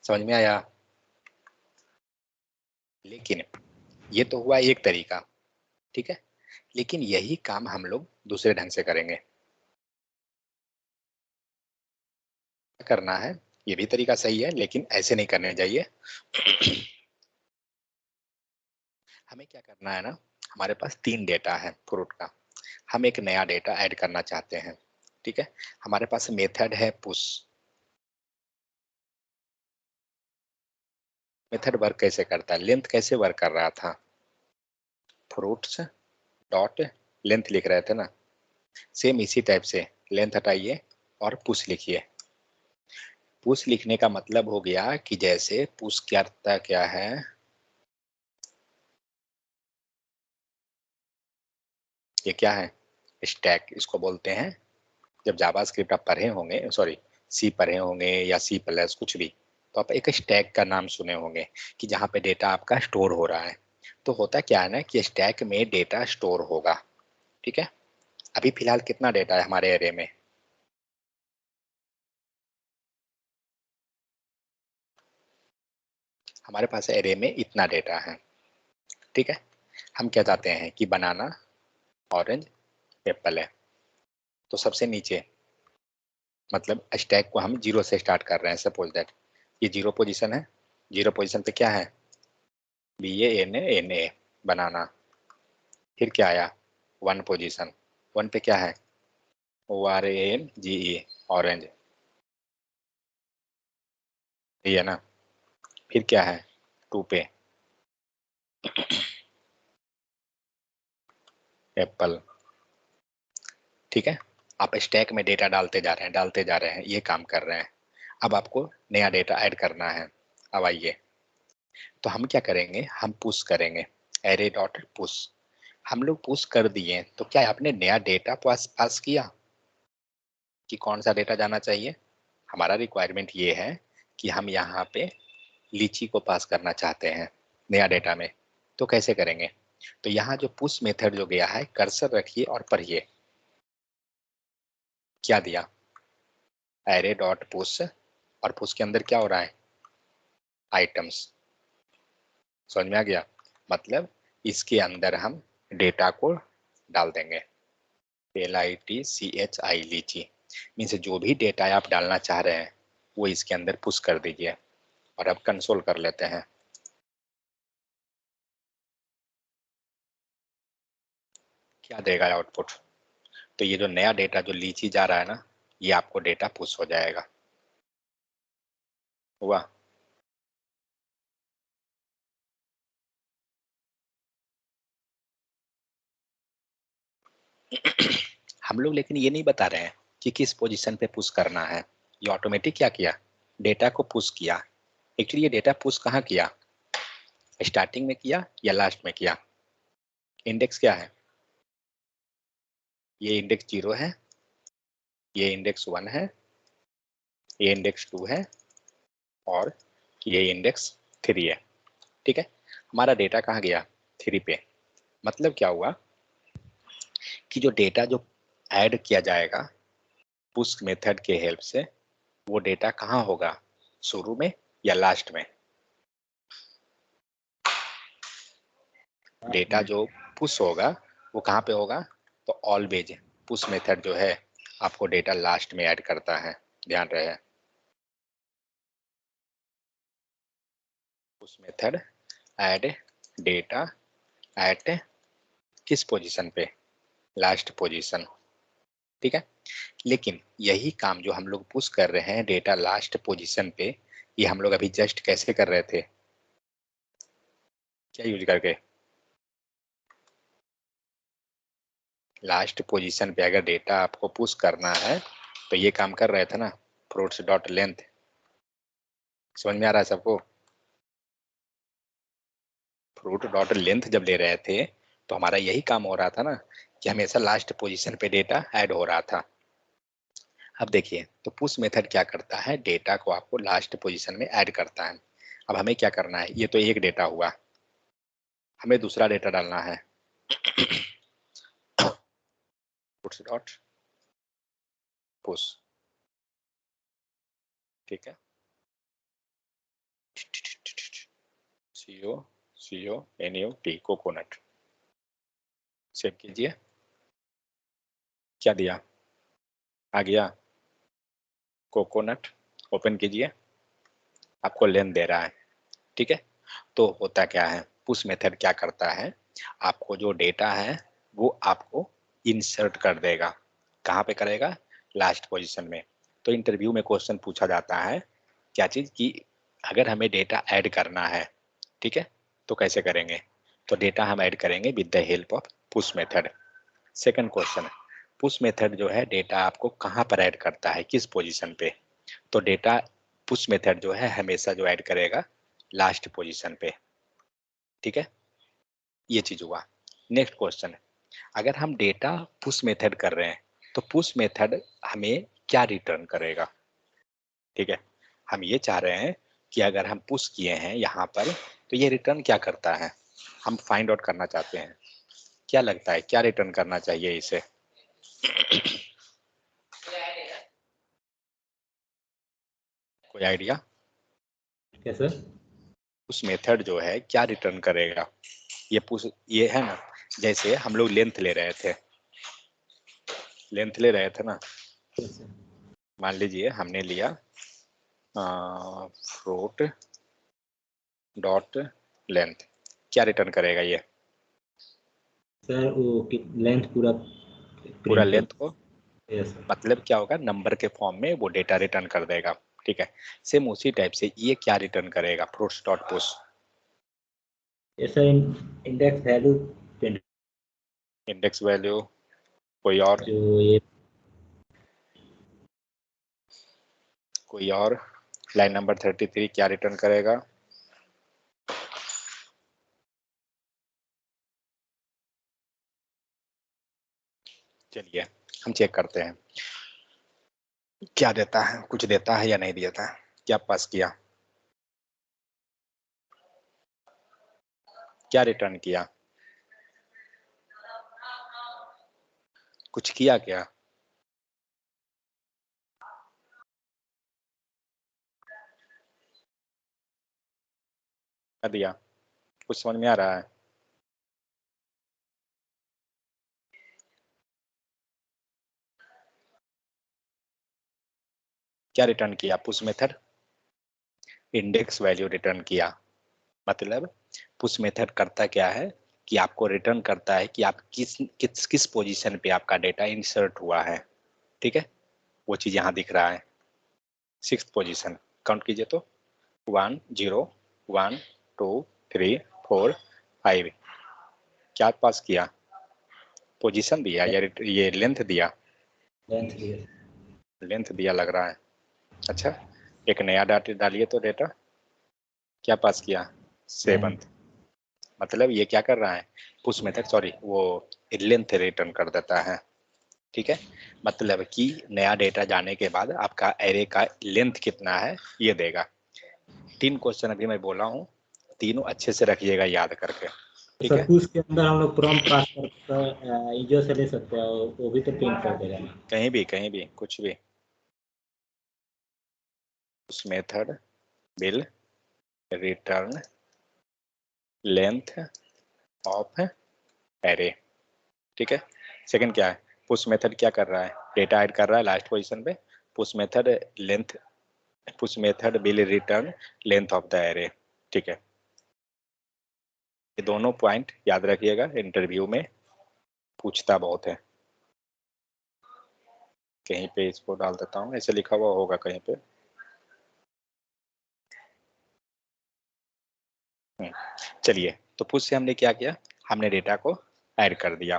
समझ में आया? लेकिन ये तो हुआ एक तरीका, ठीक है। लेकिन यही काम हम लोग दूसरे ढंग से करेंगे। करना है, ये भी तरीका सही है, लेकिन ऐसे नहीं करने चाहिए। हमें क्या करना है ना, हमारे पास 3 डेटा है फ्रूट का, हम एक नया डेटा ऐड करना चाहते हैं। ठीक है, हमारे पास मेथड है पुश। मेथड वर्क कैसे करता है, लेंथ कैसे वर्क कर रहा था, फ्रूट्स डॉट लेंथ लिख रहे थे ना, सेम इसी टाइप से लेंथ हटाइए और पुश लिखिए। पुश लिखने का मतलब हो गया कि जैसे पुश करता क्या है, ये क्या है, स्टैक इसको बोलते हैं। जब जावास्क्रिप्ट आप पढ़े होंगे, सॉरी सी पढ़े होंगे या सी प्लस कुछ भी, तो आप एक स्टैक का नाम सुने होंगे कि जहाँ पे डेटा आपका स्टोर हो रहा है। तो होता क्या है ना कि स्टैक में डेटा स्टोर होगा। ठीक है, अभी फिलहाल कितना डेटा है हमारे एरे में, हमारे पास एरे में इतना डेटा है। ठीक है, हम क्या चाहते हैं कि बनाना ऑरेंज एप्पल है, तो सबसे नीचे मतलब स्टैक को हम 0 से स्टार्ट कर रहे हैं। सपोज दैट ये 0 पोजीशन है, 0 पोजीशन पे क्या है, BANA बनाना। फिर क्या आया, 1 पोजीशन, 1 पे क्या है, ORANGE ऑरेंज, ये है ना। फिर क्या है 2 पे एप्पल। ठीक है, आप स्टैक में डेटा डालते जा रहे हैं, डालते जा रहे हैं, ये काम कर रहे हैं। अब आपको नया डेटा ऐड करना है। अब आइए, तो हम क्या करेंगे, हम पुश करेंगे, एरे डॉट पुश। हम लोग पुश कर दिए तो क्या आपने नया डेटा पास किया कि कौन सा डेटा जाना चाहिए। हमारा रिक्वायरमेंट ये है कि हम यहाँ पे लीची को पास करना चाहते हैं नया डेटा में। तो कैसे करेंगे, तो यहाँ जो पुश मेथड जो गया है, कर्सर रखिए और पढ़िए क्या दिया, एरे डॉट पुश, और पुश के अंदर क्या हो रहा है, आइटम्स। समझ में आ गया, मतलब इसके अंदर हम डेटा को डाल देंगे, LITCHI लीची, मीन्स जो भी डेटा आप डालना चाह रहे हैं वो इसके अंदर पुश कर दीजिए। और अब कंसोल कर लेते हैं, क्या देगा आउटपुट। तो ये जो नया डेटा जो लीची जा रहा है ना, ये आपको डेटा पुश हो जाएगा। हुआ, हम लोग लेकिन ये नहीं बता रहे हैं कि किस पोजीशन पे पुश करना है। ये ऑटोमेटिक क्या किया, डेटा को पुश किया। एक्चुअली ये डेटा पुश कहाँ किया, स्टार्टिंग में किया या लास्ट में किया। इंडेक्स क्या है, ये इंडेक्स 0 है, ये इंडेक्स 1 है, ये इंडेक्स 2 है, और ये इंडेक्स 3 है। ठीक है, हमारा डेटा कहाँ गया, 3 पे। मतलब क्या हुआ कि जो डेटा जो ऐड किया जाएगा पुश मेथड के हेल्प से, वो डेटा कहाँ होगा, शुरू में या लास्ट में। डेटा जो पुश होगा वो कहाँ पे होगा, तो ऑलवेज पुश मेथड जो है आपको डेटा लास्ट में ऐड करता है, ध्यान रहे। Push method add data eight किस पोजीशन पे, लास्ट पोजीशन। ठीक है, लेकिन यही काम जो हम लोग पुश कर रहे हैं डेटा लास्ट पोजीशन पे, ये हम लोग अभी जस्ट कैसे कर रहे थे, क्या यूज करके, लास्ट पोजीशन पे अगर डेटा आपको पुश करना है तो ये काम कर रहे थे ना, फ्रूट्स डॉट लेंथ। समझ में आ रहा है सबको, फ्रूट डॉट लेंथ जब ले रहे थे तो हमारा यही काम हो रहा था ना कि हमेशा लास्ट पोजीशन पे डेटा ऐड हो रहा था। अब देखिए, तो पुश मेथड क्या करता है, डेटा को आपको लास्ट पोजीशन में ऐड करता है। अब हमें क्या करना है, ये तो एक डेटा हुआ, हमें दूसरा डेटा डालना है। पुट्स डॉट पुश, ठीक है, CONUT कोकोनट, सेव कीजिए। क्या दिया, आ गया कोकोनट, ओपन कीजिए, आपको लेंथ दे रहा है। ठीक है, तो होता क्या है, पुश मेथड क्या करता है, आपको जो डेटा है वो आपको इंसर्ट कर देगा। कहाँ पे करेगा? लास्ट पोजीशन में। तो इंटरव्यू में क्वेश्चन पूछा जाता है क्या चीज कि अगर हमें डेटा ऐड करना है, ठीक है, तो कैसे करेंगे? तो डेटा हम ऐड करेंगे with the help of push method. Second question, push method जो है डेटा आपको कहाँ पर ऐड करता है, किस पोजीशन पे? तो डेटा पुश मेथड जो है हमेशा जो ऐड करेगा लास्ट पोजीशन पे, ठीक है, ये चीज हुआ। नेक्स्ट क्वेश्चन, अगर हम डेटा पुश मेथड कर रहे हैं तो पुश मेथड हमें क्या रिटर्न करेगा? ठीक है, हम ये चाह रहे हैं कि अगर हम पुश किए हैं यहाँ पर तो ये रिटर्न क्या करता है, हम फाइंड आउट करना चाहते हैं। क्या लगता है क्या रिटर्न करना चाहिए इसे? कोई आइडिया? क्या सर? पुश मेथड जो है क्या रिटर्न करेगा? ये पुश, ये है ना, जैसे हम लोग लेंथ ले रहे थे, लेंथ ले रहे थे ना, मान लीजिए हमने लिया फ्रूट डॉट लेंथ, क्या रिटर्न करेगा ये? सर वो लेंथ पूरा पूरा प्रिंट लेंथ को, कर। Yes sir. मतलब क्या होगा, नंबर के फॉर्म में वो डेटा रिटर्न कर देगा। ठीक है, सेम उसी टाइप से ये क्या रिटर्न करेगा? Fruits dot push, yes sir, index value index value. कोई और? जो ये कोई और? लाइन नंबर 33 क्या रिटर्न करेगा? चलिए हम चेक करते हैं क्या देता है, कुछ देता है या नहीं देता है। क्या पास किया, क्या रिटर्न किया, कुछ किया क्या? क्या दिया? कुछ समझ में आ रहा है? क्या रिटर्न किया? Push method index value return किया। मतलब पुश मेथड करता क्या है कि आपको रिटर्न करता है कि आप किस पोजीशन पे आपका डेटा इंसर्ट हुआ है। ठीक है, वो चीज यहाँ दिख रहा है, 6th पोजीशन। काउंट कीजिए तो 1 0 1 2 3 4 5। क्या पास किया? पोजीशन दिया या ये लेंथ दिया? लेंथ दिया। लेंथ दिया लग रहा है। अच्छा, एक नया डाटा डालिए तो डेटा क्या पास किया? 7th। मतलब ये क्या कर रहा है, पुश मेथड, सॉरी वो लेंथ रिटर्न कर देता है। ठीक है, मतलब कि नया डेटा जाने के बाद आपका एरे का लेंथ कितना है ये देगा। 3 क्वेश्चन अभी मैं बोला हूँ, तीनों अच्छे से रखिएगा याद करके। ठीक सर है, पुश के अंदर हम लोग प्रॉम्प्ट पास कर ईजो से ले सकते हैं, और वो भी तो प्रिंट कर देगा ना। कहीं भी कुछ भी। Push method will return length of array. ठीक है, सेकंड क्या है, पुश मेथड क्या कर रहा है, डेटा ऐड कर रहा है लास्ट पोजीशन पे। Push method length, push method will return length of the array. ठीक है, ये दोनों पॉइंट याद रखिएगा, इंटरव्यू में पूछता बहुत है। कहीं पे इसको डाल देता हूँ, ऐसे लिखा हुआ होगा कहीं पे। चलिए, तो पुश से हमने क्या किया, हमने डेटा को ऐड कर दिया।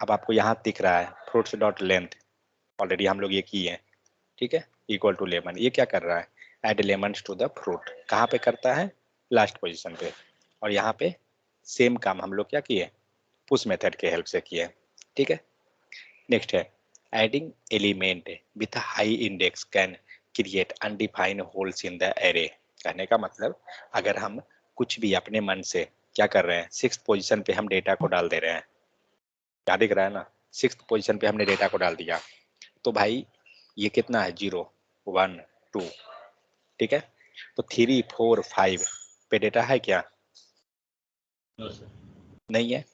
अब आपको यहाँ दिख रहा है फ्रूट्स डॉट लेंथ, ऑलरेडी हम लोग ये किए हैं। ठीक है, इक्वल टू लेमन, ये क्या कर रहा है, add lemons to the fruit. कहाँ पे करता है, लास्ट पोजीशन पे। और यहाँ पे सेम काम हम लोग क्या किए, पुश मेथड के हेल्प से किए। ठीक है, नेक्स्ट है adding element with high index can create undefined holes in the array. कहने का मतलब अगर हम कुछ भी अपने मन से क्या कर रहे हैं, 6th पोजीशन पे हम डेटा को डाल दे रहे हैं, क्या दिख रहा है ना, 6th पोजीशन पे हमने डेटा को डाल दिया, तो भाई ये कितना है, 0 1 2। ठीक है, तो 3 4 5 पे डेटा है क्या? No sir. नहीं है।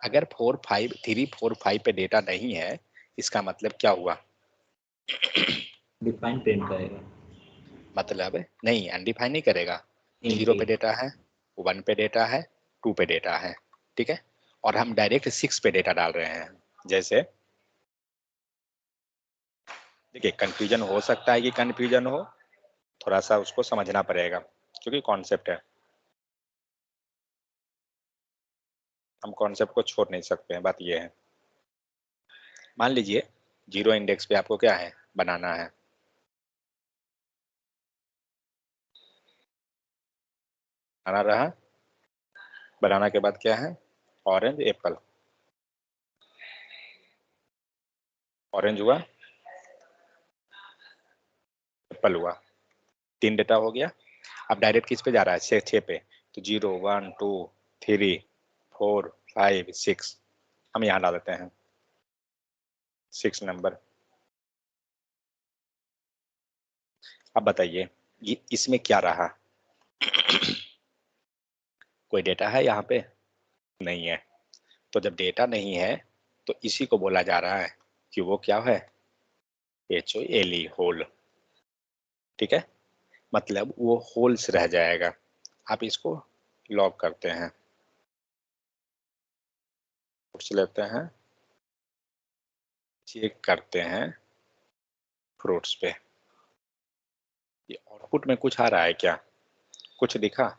अगर 4 5 3 4 5 पे डेटा नहीं है, इसका मतलब क्या हुआ, डिफाइन प्रिंट करेगा। मतलब नहीं अनडिफाइन नहीं करेगा। 0 पे इनफिल। डेटा है, 1 पे डेटा है, 2 पे डेटा है, ठीक है, और हम डायरेक्ट 6 पे डेटा डाल रहे हैं। जैसे देखिए कंफ्यूजन हो सकता है कि कंफ्यूजन हो, थोड़ा सा उसको समझना पड़ेगा क्योंकि कॉन्सेप्ट है, हम कॉन्सेप्ट को छोड़ नहीं सकते हैं। बात ये है, मान लीजिए 0 इंडेक्स पे आपको क्या है बनाना है, बनाना रहा, बनाना के बाद क्या है ऑरेंज एप्पल, ऑरेंज हुआ एप्पल हुआ, 3 डेटा हो गया। अब डायरेक्ट किस पे जा रहा है 6 पे, तो 0 1 2 3 4 5 6 हम यहाँ डाल देते हैं 6 नंबर। अब बताइए ये इसमें क्या रहा कोई डेटा है यहाँ पे नहीं है, तो जब डेटा नहीं है तो इसी को बोला जा रहा है कि वो क्या है HOLE होल, ठीक है, मतलब वो होल्स रह जाएगा। आप इसको लॉग करते हैं, फ्रूट्स लेते हैं, चेक करते हैं फ्रूट्स पे, ये आउटपुट में कुछ आ रहा है क्या, कुछ दिखा,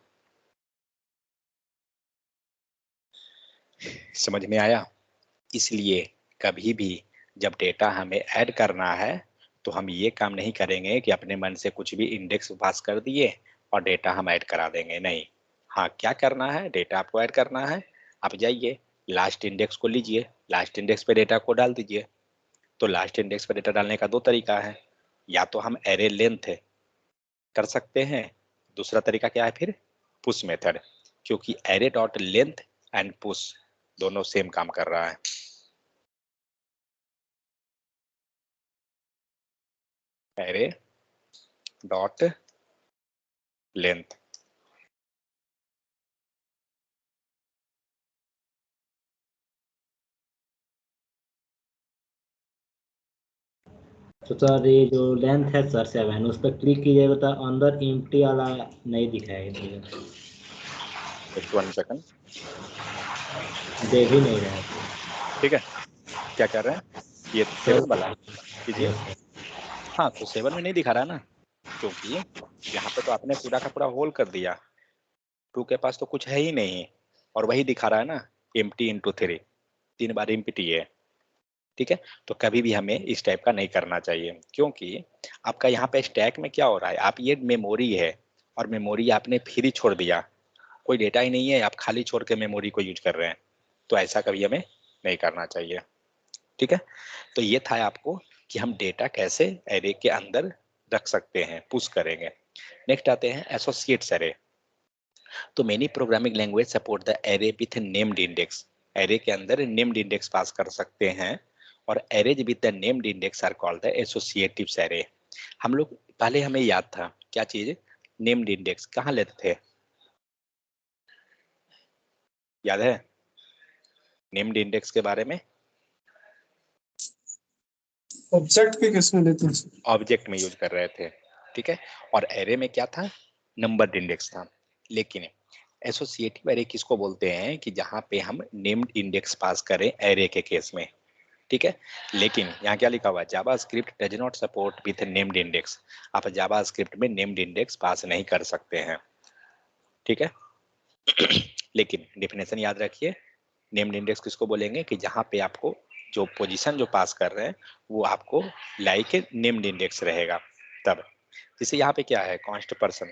समझ में आया। इसलिए कभी भी जब डेटा हमें ऐड करना है तो हम ये काम नहीं करेंगे कि अपने मन से कुछ भी इंडेक्स पास कर दिए और डेटा हम ऐड करा देंगे, नहीं। हाँ क्या करना है, डेटा आपको ऐड करना है, आप जाइए लास्ट इंडेक्स को लीजिए, लास्ट इंडेक्स पे डेटा को डाल दीजिए। तो लास्ट इंडेक्स पे डेटा डालने का 2 तरीका है, या तो हम एरे लेंथ कर सकते हैं, दूसरा तरीका क्या है फिर पुश मेथड, क्योंकि array dot length and push दोनों सेम काम कर रहा है। एरे डॉट लेंथ, तो सर ये जो लेंथ है सर 7, उस पर क्लिक कीजिएगा तो अंदर एम्प्टी वाला नहीं दिखाएगा, जस्ट 1 सेकंड, देख ही नहीं रहा है। ठीक है, क्या कर रहे हैं ये सर 7 वाला कीजिए। हाँ तो 7 में नहीं दिखा रहा ना, क्योंकि यहाँ पे तो आपने पूरा का पूरा होल कर दिया, 2 के पास तो कुछ है ही नहीं, और वही दिखा रहा है ना एम्प्टी इंटू 3, 3 बार एम्प्टी है, ठीक है। तो कभी भी हमें इस टाइप का नहीं करना चाहिए, क्योंकि आपका यहाँ पे स्टैक में क्या हो रहा है, आप ये मेमोरी है और मेमोरी आपने फ्री छोड़ दिया, कोई डेटा ही नहीं है, आप खाली छोड़ के मेमोरी को यूज कर रहे हैं, तो ऐसा कभी हमें नहीं करना चाहिए, ठीक है। तो ये था आपको कि हम डेटा कैसे एरे के अंदर रख सकते हैं, पुश करेंगे। नेक्स्ट आते हैं एसोसिएट्स एरे। तो many programming language support the array with named index, array के अंदर नेम्ड इंडेक्स पास कर सकते हैं, और arrays with the named index are called the associatives array. हम लोग पहले हमें याद था क्या चीज, नेम्ड इंडेक्स कहाँ लेते थे, याद है नेम्ड इंडेक्स के बारे में, ऑब्जेक्ट के किस में लेते हैं? ऑब्जेक्ट में यूज कर रहे थे, ठीक है, और एरे में क्या था नंबर इंडेक्स था। लेकिन एसोसिएटिव एरे किसको बोलते हैं कि जहां पे हम नेम्ड इंडेक्स पास करें एरे के केस में, ठीक है। लेकिन यहाँ क्या लिखा हुआ है, JavaScript does not support with named index, आप जावा स्क्रिप्ट में नेम्ड इंडेक्स पास नहीं कर सकते हैं, ठीक है। लेकिन डेफिनेशन याद रखिए, नेम्ड इंडेक्स किसको बोलेंगे कि जहां पे आपको जो पोजीशन जो पास कर रहे हैं वो आपको लाइक नेम्ड इंडेक्स रहेगा तब। जैसे यहाँ पे क्या है कॉन्स्ट पर्सन,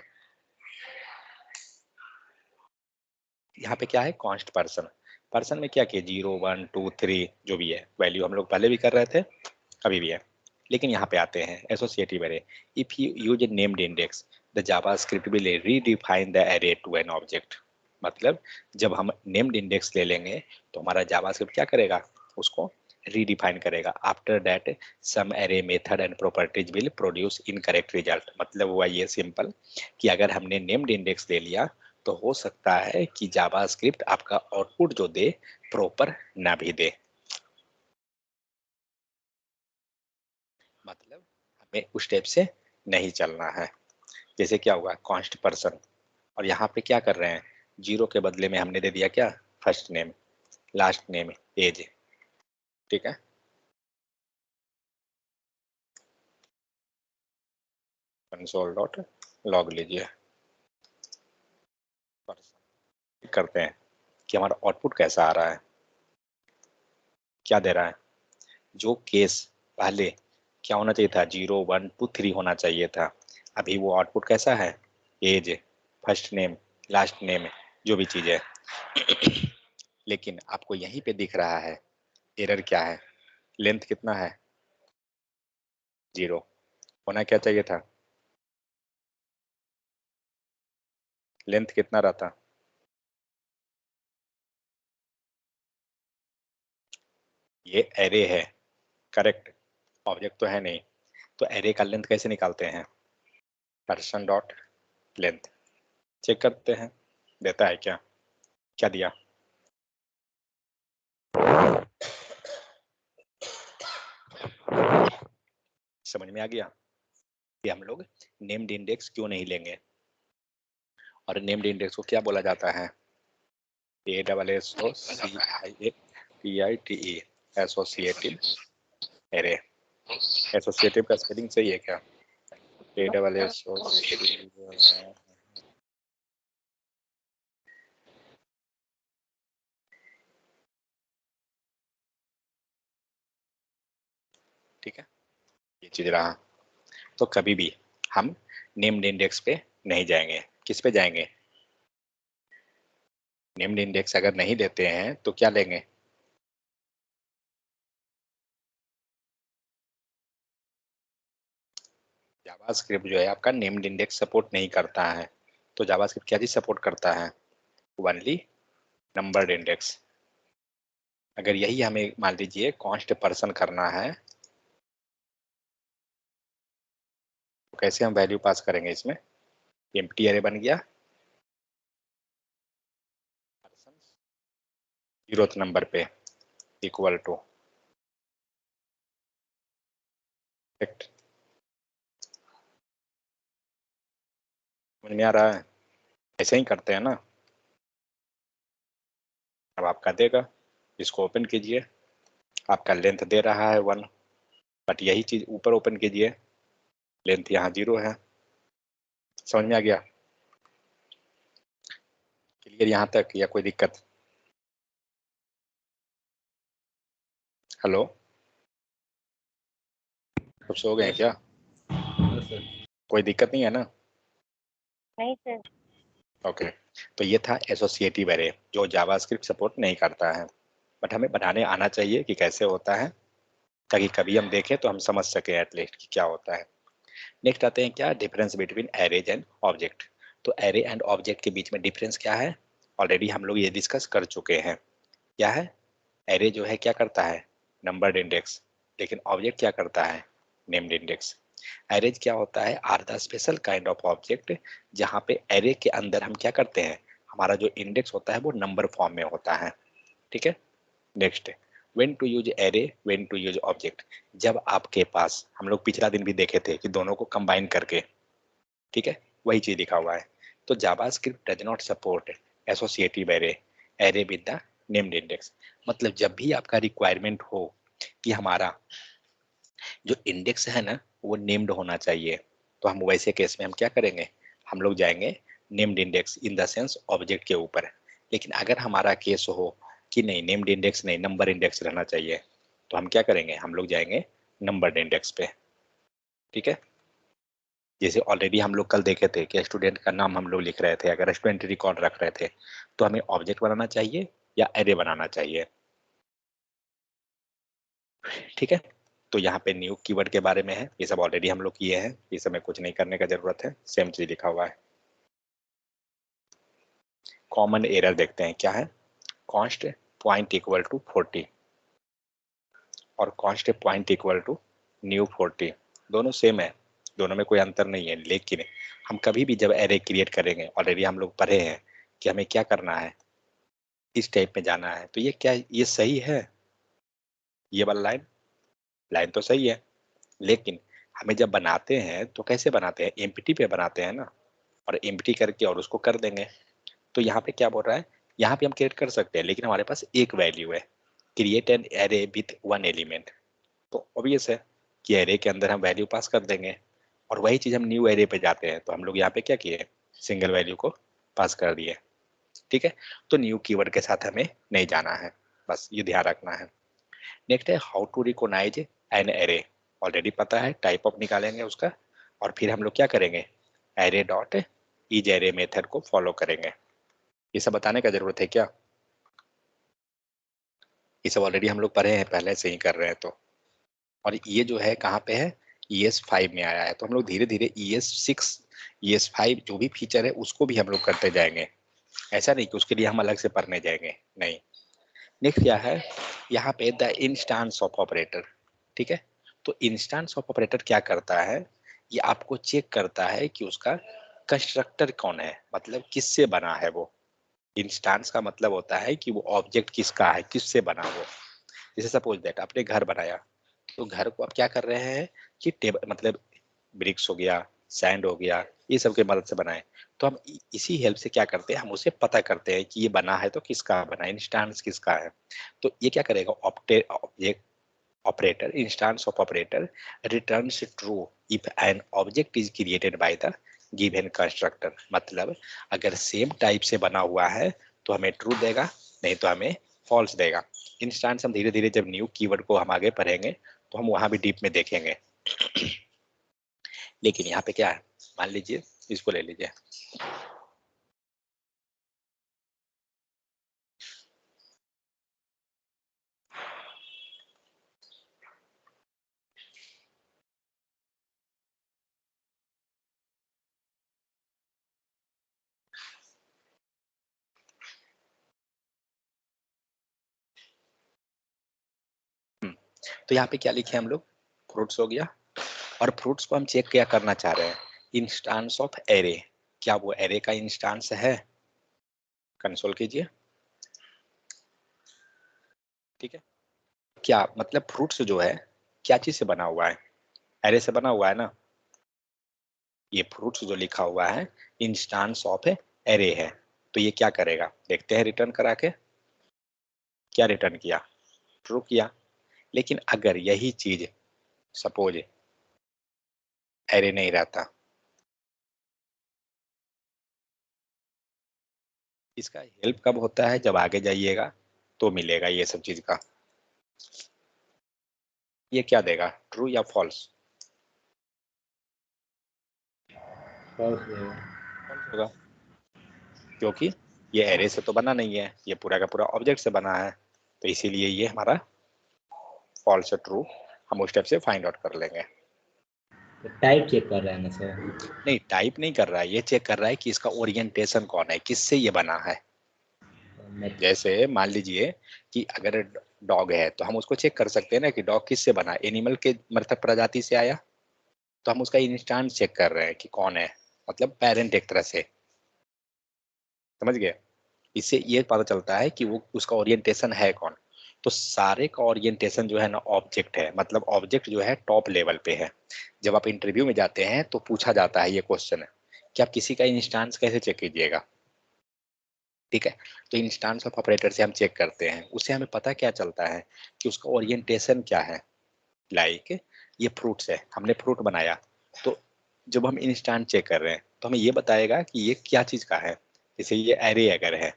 यहाँ पे क्या है कॉन्स्ट पर्सन, पर्सन में क्या किया 0 1 2 3 जो भी है वैल्यू हम लोग पहले भी कर रहे थे अभी भी है। लेकिन यहाँ पे आते हैं associative array, if you use a named index the JavaScript will redefine the array to an object, मतलब जब हम नेम्ड इंडेक्स ले लेंगे तो हमारा जावा स्क्रिप्ट क्या करेगा उसको रीडिफाइन करेगा, after that some array method and properties will produce incorrect result. मतलब हुआ ये सिंपल कि अगर हमने नेम्ड इंडेक्स ले लिया तो हो सकता है कि जावा स्क्रिप्ट आपका आउटपुट जो दे प्रॉपर ना भी दे, मतलब हमें उस टाइप से नहीं चलना है। जैसे क्या हुआ कॉन्स्ट पर्सन, और यहाँ पे क्या कर रहे हैं 0 के बदले में हमने दे दिया क्या, first name, last name, age. ठीक है, कंसोल डॉट लॉग लीजिए, करते हैं कि हमारा आउटपुट कैसा आ रहा है, क्या दे रहा है। जो केस पहले क्या होना चाहिए था, 0 1 2 3 होना चाहिए था, अभी वो आउटपुट कैसा है, age, first name, last name, जो भी चीज़ है। लेकिन आपको यहीं पे दिख रहा है एरर क्या है, लेंथ कितना है, 0। होना क्या चाहिए था, लेंथ कितना रहता, ये एरे है, करेक्ट, ऑब्जेक्ट तो है नहीं, तो एरे का लेंथ कैसे निकालते हैं, पर्सन डॉट लेंथ। चेक करते हैं देता है क्या, क्या दिया, समझ में आ गया कि हम लोग नेम्ड इंडेक्स क्यों नहीं लेंगे। और नेम्ड इंडेक्स को क्या बोला जाता है, ASSOCIATE, एसोसिएटिव एरे। एसोसिएटिव का स्पेलिंग सही है क्या, ASSOCIATE। ठीक है, ये चीज रहा। तो कभी भी हम नेम्ड इंडेक्स पे नहीं जाएंगे, किस पे जाएंगे, नेम्ड इंडेक्स अगर नहीं देते हैं तो क्या लेंगे, जावास्क्रिप्ट जो है आपका नेम्ड इंडेक्स सपोर्ट नहीं करता है, तो जावास्क्रिप्ट क्या चीज सपोर्ट करता है, ओनली नंबर्ड इंडेक्स। अगर यही हमें मान लीजिए कॉन्स्ट पर्सन करना है तो कैसे हम वैल्यू पास करेंगे, इसमें एम्प्टी एरे बन गया, पर्सन 0th नंबर पे इक्वल टू, समझ में आ रहा है, ऐसे ही करते हैं ना। अब आपका देगा, इसको ओपन कीजिए, आपका लेंथ दे रहा है 1, बट यही चीज ऊपर ओपन कीजिए, लेंथ यहाँ 0 है। समझ में आ गया, क्लियर यहाँ तक या कोई दिक्कत, हेलो, सब सो गए क्या, कोई दिक्कत नहीं है ना, नहीं सर। ओके। तो ये था एसोसिएटिव एरे जो जावास्क्रिप्ट सपोर्ट नहीं करता है, बट हमें बनाने आना चाहिए कि कैसे होता है, ताकि कभी हम देखें तो हम समझ सके एटलीस्ट कि क्या होता है। नेक्स्ट आते हैं क्या, difference between arrays and object. तो एरे एंड ऑब्जेक्ट के बीच में डिफरेंस क्या है, ऑलरेडी हम लोग ये डिस्कस कर चुके हैं। क्या है, एरे जो है क्या करता है, नंबर्ड इंडेक्स, लेकिन ऑब्जेक्ट क्या करता है, नेम्ड इंडेक्स। एरेज क्या होता है, are the special kind of object, जहाँ पे एरे के अंदर हम क्या करते हैं, हमारा जो इंडेक्स होता है वो नंबर फॉर्म में होता है। ठीक है, next when to use array, when to use object, जब आपके पास, हम लोग पिछला दिन भी देखे थे कि दोनों को कंबाइन करके, ठीक है, वही चीज लिखा हुआ है। तो JavaScript does not support associative array, array with the named index. मतलब जब भी आपका रिक्वायरमेंट हो कि हमारा जो इंडेक्स है ना वो नेम्ड होना चाहिए, तो हम वैसे केस में हम क्या करेंगे, हम लोग जाएंगे named index in the sense object के ऊपर। लेकिन अगर हमारा केस हो कि नहीं नेम्ड इंडेक्स नहीं नंबर इंडेक्स रहना चाहिए, तो हम क्या करेंगे, हम लोग जाएंगे नंबर्ड इंडेक्स पे। ठीक है, जैसे ऑलरेडी हम लोग कल देखे थे कि स्टूडेंट का नाम हम लोग लिख रहे थे, अगर स्टूडेंट रिकॉर्ड रख रहे थे तो हमें ऑब्जेक्ट बनाना चाहिए या एरे बनाना चाहिए। ठीक है, तो यहाँ पे न्यू कीवर्ड के बारे में है, ये सब ऑलरेडी हम लोग किए हैं, ये सब में कुछ नहीं करने का जरूरत है, सेम चीज लिखा हुआ है। कॉमन एरर देखते हैं क्या है, कॉन्स्ट पॉइंट इक्वल टू 40 और const point equal to new 40, दोनों सेम है, दोनों में कोई अंतर नहीं है। लेकिन हम कभी भी जब एरे क्रिएट करेंगे, ऑलरेडी हम लोग पढ़े हैं कि हमें क्या करना है, इस टाइप में जाना है। तो ये क्या, ये सही है, ये वाला लाइन, लाइन तो सही है, लेकिन हमें जब बनाते हैं तो कैसे बनाते हैं, एम्प्टी पे बनाते हैं ना, और एम्प्टी करके और उसको कर देंगे। तो यहाँ पे क्या बोल रहा है, यहाँ पे हम क्रिएट कर सकते हैं लेकिन हमारे पास एक वैल्यू है, create an array with one element. तो ऑब्वियस है कि एरे के अंदर हम वैल्यू पास कर देंगे, और वही चीज हम न्यू एरे पे जाते हैं तो हम लोग यहाँ पे क्या किए, सिंगल वैल्यू को पास कर दिए। ठीक है, तो न्यू कीवर्ड के साथ हमें नहीं जाना है, बस ये ध्यान रखना है। नेक्स्ट है how to recognize an array. Already पता है, टाइप ऑफ निकालेंगे उसका, और फिर हम लोग क्या करेंगे, array dot is array method को फॉलो करेंगे। ये सब बताने का जरूरत है क्या, ये सब ऑलरेडी हम लोग पढ़े हैं, पहले से ही कर रहे हैं। तो और ये जो है कहाँ पे है, ES5 में आया है, तो हम लोग धीरे धीरे ES6 ES5 जो भी फीचर है उसको भी हम लोग करते जाएंगे। ऐसा नहीं कि उसके लिए हम अलग से पढ़ने जाएंगे, नहीं। नेक्स्ट क्या है, यहाँ पे द इंस्टांस ऑफ ऑपरेटर। ठीक है, तो इंस्टांस ऑफ ऑपरेटर क्या करता है, ये आपको चेक करता है कि उसका कंस्ट्रक्टर कौन है, मतलब किससे बना है वो। इंस्टांस का मतलब होता है कि वो ऑब्जेक्ट किसका है, किससे बना वो। जैसे सपोज दैट आपने घर बनाया, तो घर को आप क्या कर रहे हैं कि टेबल मतलब ब्रिक्स हो गया, सैंड हो गया, ये सब के मदद से बनाए। तो हम इसी हेल्प से क्या करते हैं, हम उसे पता करते हैं कि ये बना है तो किसका बना है, इंस्टांस किसका है। तो ये क्या करेगा, object operator, instance of operator returns true if an object is created by the given constructor. मतलब अगर सेम टाइप से बना हुआ है तो हमें ट्रू देगा, नहीं तो हमें फॉल्स देगा। इंस्टांस हम धीरे धीरे जब न्यू कीवर्ड को हम आगे पढ़ेंगे तो हम वहां भी डीप में देखेंगे। लेकिन यहाँ पे क्या है, मान लीजिए इसको ले लीजिए, तो यहाँ पे क्या लिखे हम लोग, फ्रूट्स हो गया, और फ्रूट्स को हम चेक क्या करना चाह रहे हैं, इंस्टांस ऑफ एरे। क्या वो एरे का इंस्टांस है, कंसोल कीजिए। ठीक है, क्या मतलब फ्रूट्स जो है क्या चीज से बना हुआ है, एरे से बना हुआ है ना। ये फ्रूट्स जो लिखा हुआ है इंस्टांस ऑफ एरे है, तो ये क्या करेगा देखते हैं, रिटर्न करा के क्या रिटर्न किया, ट्रू किया। लेकिन अगर यही चीज सपोज एरे नहीं रहता, इसका हेल्प कब होता है, जब आगे जाइएगा तो मिलेगा ये सब चीज का। ये क्या देगा, ट्रू या फॉल्स, फॉल्स देगा। फॉल्स होगा, क्योंकि ये एरे से तो बना नहीं है, ये पूरा का पूरा ऑब्जेक्ट से बना है, तो इसीलिए ये हमारा फॉल्स ट्रू हम उस स्टेप से फाइंड आउट कर लेंगे। तो टाइप चेक कर रहे हैं ना सर। नहीं, टाइप नहीं कर रहा है, ये चेक कर रहा है कि इसका ओरिएंटेशन कौन है, किससे ये बना है। जैसे मान लीजिए कि अगर डॉग है तो हम उसको चेक कर सकते हैं ना कि डॉग किससे बना, एनिमल के मतलब प्रजाति से आया, तो हम उसका इंस्टांस चेक कर रहे हैं कि कौन है, मतलब पेरेंट एक तरह से, समझ गए। इससे ये पता चलता है कि वो उसका ओरिएंटेशन है कौन। तो सारे का ओरिएंटेशन जो है ना ऑब्जेक्ट है, मतलब ऑब्जेक्ट जो है टॉप लेवल पे है। जब आप इंटरव्यू में जाते हैं तो पूछा जाता है ये क्वेश्चन है कि आप किसी का इंस्टांस कैसे चेक कीजिएगा। ठीक है, तो इंस्टांस ऑफ ऑपरेटर से हम चेक करते हैं, उससे हमें पता क्या चलता है कि उसका ओरिएंटेशन क्या है। लाइक ये फ्रूट्स है, हमने फ्रूट बनाया, तो जब हम इंस्टांस चेक कर रहे हैं तो हमें ये बताएगा कि ये क्या चीज का है। जैसे ये एरे अगर है,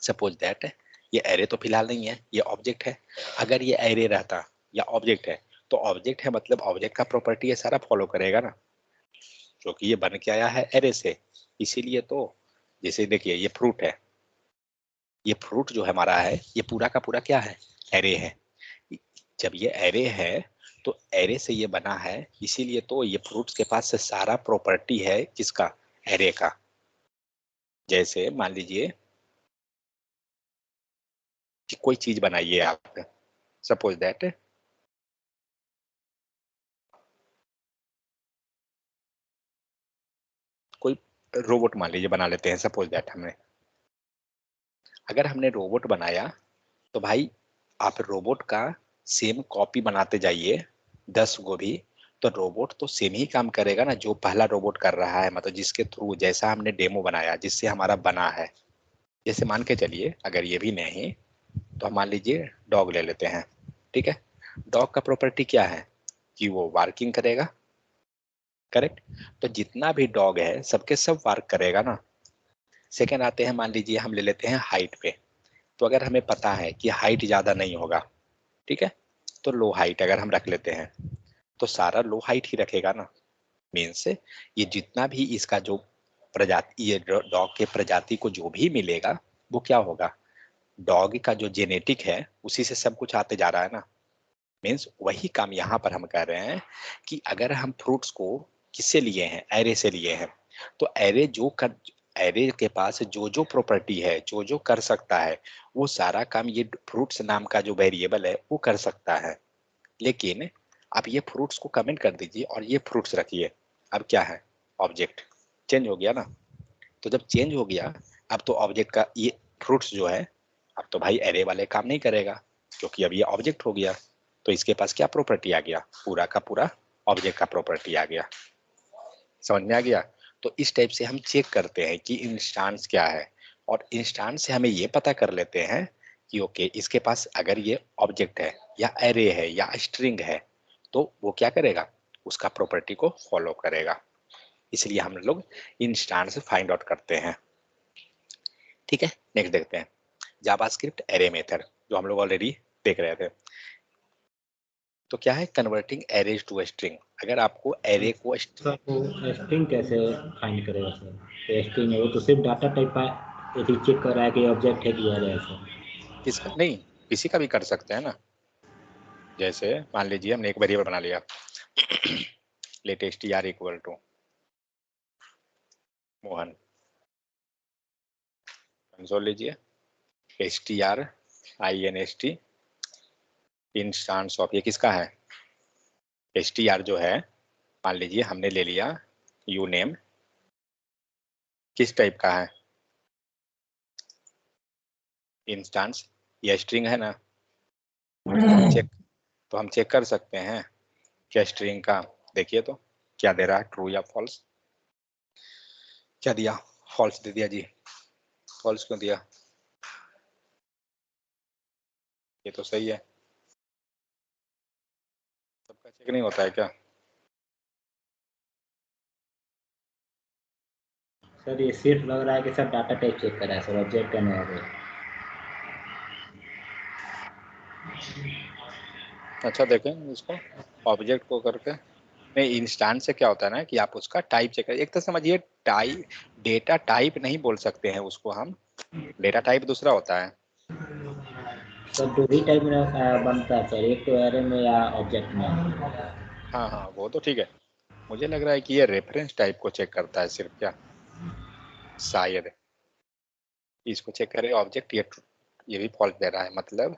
सपोज दैट ये एरे तो फिलहाल नहीं है, ये ऑब्जेक्ट है। अगर ये एरे रहता या ऑब्जेक्ट है, तो ऑब्जेक्ट है मतलब ऑब्जेक्ट का प्रॉपर्टी ये सारा फॉलो करेगा ना, क्योंकि ये बन के आया है एरे से। इसीलिए तो जैसे देखिए ये फ्रूट है, ये फ्रूट जो हमारा है ये पूरा का पूरा क्या है, एरे है। जब ये एरे है तो एरे से ये बना है, इसीलिए तो ये फ्रूट्स के पास से सारा प्रॉपर्टी है किसका, एरे का। जैसे मान लीजिए कि कोई चीज बनाइए आप, सपोज दैट कोई रोबोट मान लीजिए बना लेते हैं, सपोज दैट हमने, अगर हमने रोबोट बनाया तो भाई आप रोबोट का सेम कॉपी बनाते जाइए 10 गो भी, तो रोबोट तो सेम ही काम करेगा ना जो पहला रोबोट कर रहा है, मतलब जिसके थ्रू जैसा हमने डेमो बनाया, जिससे हमारा बना है। जैसे मान के चलिए अगर ये भी नहीं तो हम मान लीजिए डॉग ले लेते हैं, ठीक है। डॉग का प्रॉपर्टी क्या है कि वो वार्किंग करेगा, करेक्ट। तो जितना भी डॉग है सबके सब वार्क करेगा ना। सेकेंड आते हैं, मान लीजिए हम ले लेते हैं हाइट पे। तो अगर हमें पता है कि हाइट ज़्यादा नहीं होगा, ठीक है, तो लो हाइट अगर हम रख लेते हैं तो सारा लो हाइट ही रखेगा ना। मीन्स ये जितना भी इसका जो प्रजाति, ये डॉग के प्रजाति को जो भी मिलेगा वो क्या होगा, डॉग का जो जेनेटिक है उसी से सब कुछ आते जा रहा है ना। मीन्स वही काम यहाँ पर हम कर रहे हैं कि अगर हम फ्रूट्स को किससे लिए हैं, एरे से लिए हैं, तो एरे के पास जो जो प्रॉपर्टी है, जो जो कर सकता है, वो सारा काम ये फ्रूट्स नाम का जो वेरिएबल है वो कर सकता है। लेकिन आप ये फ्रूट्स को कमेंट कर दीजिए और ये फ्रूट्स रखिए, अब क्या है, ऑब्जेक्ट चेंज हो गया ना। तो जब चेंज हो गया, अब तो ऑब्जेक्ट का ये फ्रूट्स जो है, अब तो भाई एरे वाले काम नहीं करेगा क्योंकि अब ये ऑब्जेक्ट हो गया। तो इसके पास क्या प्रॉपर्टी आ गया, पूरा का पूरा ऑब्जेक्ट का प्रॉपर्टी आ गया। समझ में आ गया। तो इस टाइप से हम चेक करते हैं कि इंस्टांस क्या है, और इंस्टांस से हमें ये पता कर लेते हैं कि ओके इसके पास अगर ये ऑब्जेक्ट है या एरे है या स्ट्रिंग है तो वो क्या करेगा, उसका प्रॉपर्टी को फॉलो करेगा। इसलिए हम लोग इंस्टांस फाइंड आउट करते हैं। ठीक है, नेक्स्ट देखते हैं जावास्क्रिप्ट एरे मेथड, जो हम लोग ऑलरेडी देख रहे थे। तो क्या है, कन्वर्टिंग एरेज टू स्ट्रिंग। अगर आपको एरे को सर वो स्ट्रिंग कैसे फाइंड करेगा सर? तो स्ट्रिंग है वो तो सिर्फ डाटा टाइप यदि चेक कर रहा है कि ऑब्जेक्ट है कि एरे है सर। किसका नहीं, किसी का भी कर सकते हैं ना। जैसे मान लीजिए हमने एक वेरिएबल बना लिया let str equal to Mohan, console लीजिए str inst इंस्टांस ऑफ, ये किसका है, str जो है, मान लीजिए हमने ले लिया यू नेम, किस टाइप का है, इंस्टांस, ये स्ट्रिंग है ना। तो हम चेक कर सकते हैं क्या स्ट्रिंग का, देखिए तो क्या दे रहा है, ट्रू या फॉल्स। क्या दिया, फॉल्स दे दिया जी। फॉल्स क्यों दिया, ये तो सही है। सबका चेक नहीं होता है क्या। सर ये सिर्फ लग रहा है कि सर डाटा टाइप चेक कर रहा है सर, ऑब्जेक्ट का नहीं है। अच्छा देखें इसको, ऑब्जेक्ट को करके नहीं, इंस्टांस से क्या होता है ना कि आप उसका टाइप चेक, एक तो समझिए टाइप, डेटा टाइप नहीं बोल सकते हैं उसको हम, डेटा टाइप दूसरा होता है। सर दो ही टाइप में बनता है सर, एक तो एरे में या ऑब्जेक्ट में। हाँ हाँ वो तो ठीक है, मुझे लग रहा है कि ये रेफरेंस टाइप को चेक करता है सिर्फ, क्या शायद इसको चेक करे ऑब्जेक्ट, ये भी फॉल्स दे रहा है, मतलब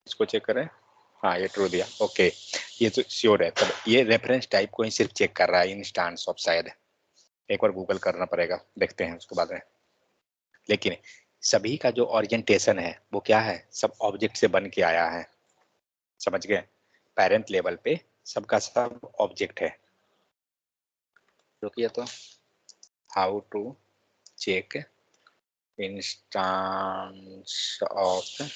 इसको चेक करें, हाँ ये ट्रू दिया, ओके ये तो श्योर है। तब ये रेफरेंस टाइप को ही सिर्फ चेक कर रहा है इंस्टांस ऑफ, शायद एक बार गूगल करना पड़ेगा, देखते हैं उसके बाद में। लेकिन सभी का जो ओरिएंटेशन है वो क्या है, सब ऑब्जेक्ट से बन के आया है, समझ गए। पेरेंट लेवल पे सबका सब ऑब्जेक्ट है। रुकिए तो, how to check instance of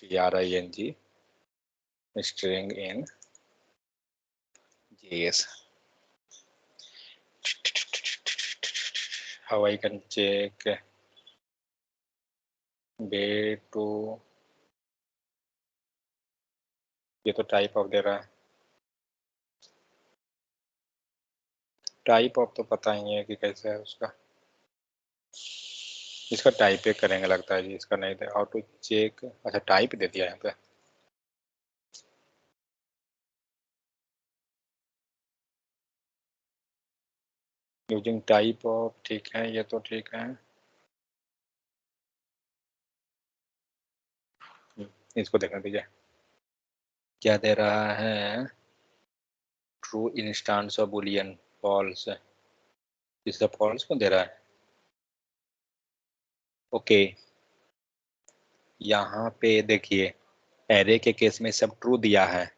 string string in JS. How I can check way to, ये तो टाइप ऑफ दे रहा है, टाइप ऑफ तो पता ही है कि कैसे है उसका, इसका टाइप पे करेंगे लगता है जी, इसका नहीं दे। हाउ टू चेक, अच्छा टाइप दे दिया यहाँ पे, यूजिंग टाइप ऑफ, ठीक है ये तो ठीक है। इसको देखने दीजिए क्या दे रहा है, true instance of boolean false, इसका फॉल्स क्यों दे रहा है। ओके यहाँ पे देखिए एरे के केस में सब ट्रू दिया है,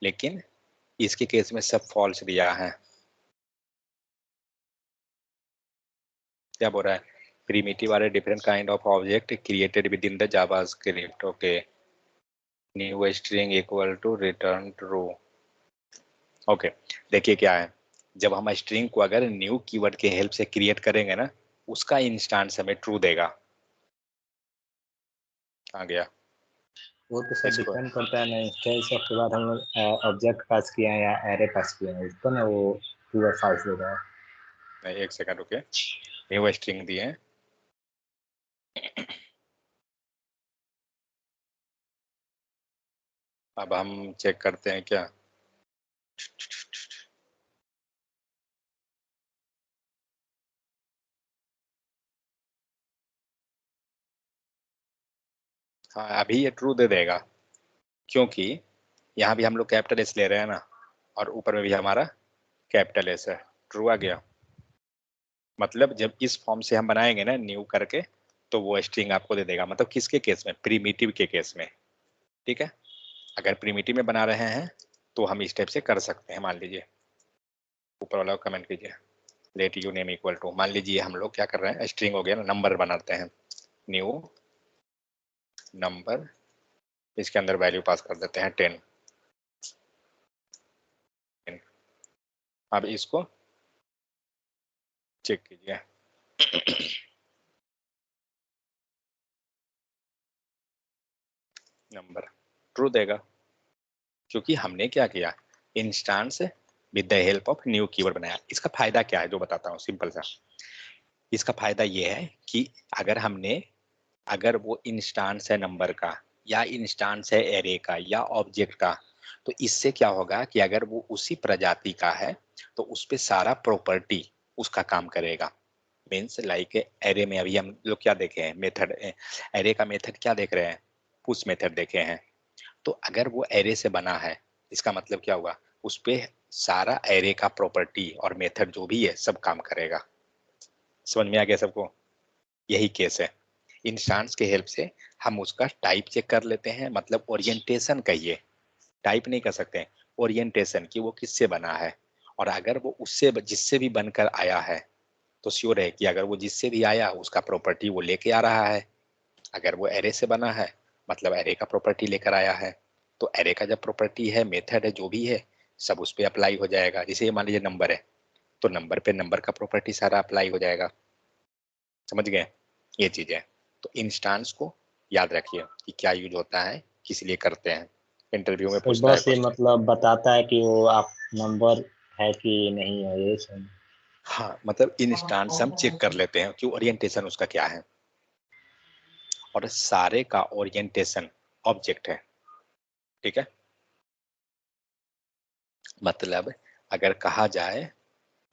लेकिन इसके केस में सब फॉल्स दिया है। क्या बोल रहा है? Primitive are a different kind of object created with in the JavaScript. Okay, new string equal to return true. Okay, देखिए क्या है, जब हम स्ट्रिंग को अगर न्यू कीवर्ड के हेल्प से क्रिएट करेंगे ना, उसका इंस्टांस हमें ट्रू देगा। आ गया? वो तो सर इसको डिपेंड करता है ना, इंस्टेंस के बाद हम लोग ऑब्जेक्ट पास किया है या एरे पास किया है, उसको ना वो ट्रू या फॉल्स देगा। नहीं, एक सेकंड रुके, न्यू स्ट्रिंग दिए हैं। अब हम चेक करते हैं क्या। हाँ, अभी ये ट्रू दे देगा, क्योंकि यहाँ भी हम लोग कैपिटल एस ले रहे हैं ना, और ऊपर में भी हमारा कैपिटल एस है। ट्रू आ गया। मतलब जब इस फॉर्म से हम बनाएंगे ना न्यू करके, तो वो स्ट्रिंग आपको दे देगा। मतलब किसके केस में? प्रिमिटिव के केस में। ठीक है, अगर प्रिमिटिव में बना रहे हैं तो हम इस टाइप से कर सकते हैं। मान लीजिए ऊपर वाला कमेंट कीजिए, let u name equal to, मान लीजिए हम लोग क्या कर रहे हैं, स्ट्रिंग हो गया ना, नंबर बनाते हैं, न्यू नंबर, इसके अंदर वैल्यू पास कर देते हैं 10। अब इसको चेक कीजिए, नंबर ट्रू देगा, क्योंकि हमने क्या किया, instance with the help of new keyword बनाया। इसका फायदा क्या है जो बताता हूँ, सिंपल सा। इसका फायदा ये है कि अगर वो इंस्टांस है नंबर का, या इंस्टांस है एरे का, या ऑब्जेक्ट का, तो इससे क्या होगा कि अगर वो उसी प्रजाति का है तो उस पे सारा प्रॉपर्टी उसका काम करेगा। मीन्स लाइक एरे में अभी हम लोग क्या देखे हैं, मेथड, एरे का मेथड क्या देख रहे हैं, पुश मेथड देखे हैं। तो अगर वो एरे से बना है, इसका मतलब क्या हुआ, उस पे सारा एरे का प्रॉपर्टी और मेथड जो भी है सब काम करेगा। समझ में आ गया सबको? यही केस है। इंस्टांस के हेल्प से हम उसका टाइप चेक कर लेते हैं, मतलब ओरिएंटेशन कहिए, टाइप नहीं कर सकते, ओरिएंटेशन कि वो किससे बना है। और अगर वो उससे जिससे भी बनकर आया है तो श्योर है कि अगर वो जिससे भी आया उसका प्रॉपर्टी वो लेके आ रहा है। अगर वो एरे से बना है मतलब एरे का प्रॉपर्टी लेकर आया है, तो एरे का जब प्रॉपर्टी है, मेथड है, जो भी है, सब उस पर अप्लाई हो जाएगा। जैसे मान लीजिए नंबर है, तो नंबर पे नंबर का प्रॉपर्टी सारा अप्लाई हो जाएगा। समझ गए? ये चीज है। तो इंस्टांस को याद रखिए कि क्या यूज होता है, किस लिए करते हैं, इंटरव्यू में सर पूछता है बस ये क्वेश्चन। मतलब बताता है कि वो आप नंबर है कि नहीं है, ये सब। हाँ, मतलब इंस्टांस हम चेक कर लेते हैं कि ओरिएंटेशन उसका क्या है, और सारे का ओरिएंटेशन ऑब्जेक्ट है। ठीक है, मतलब अगर कहा जाए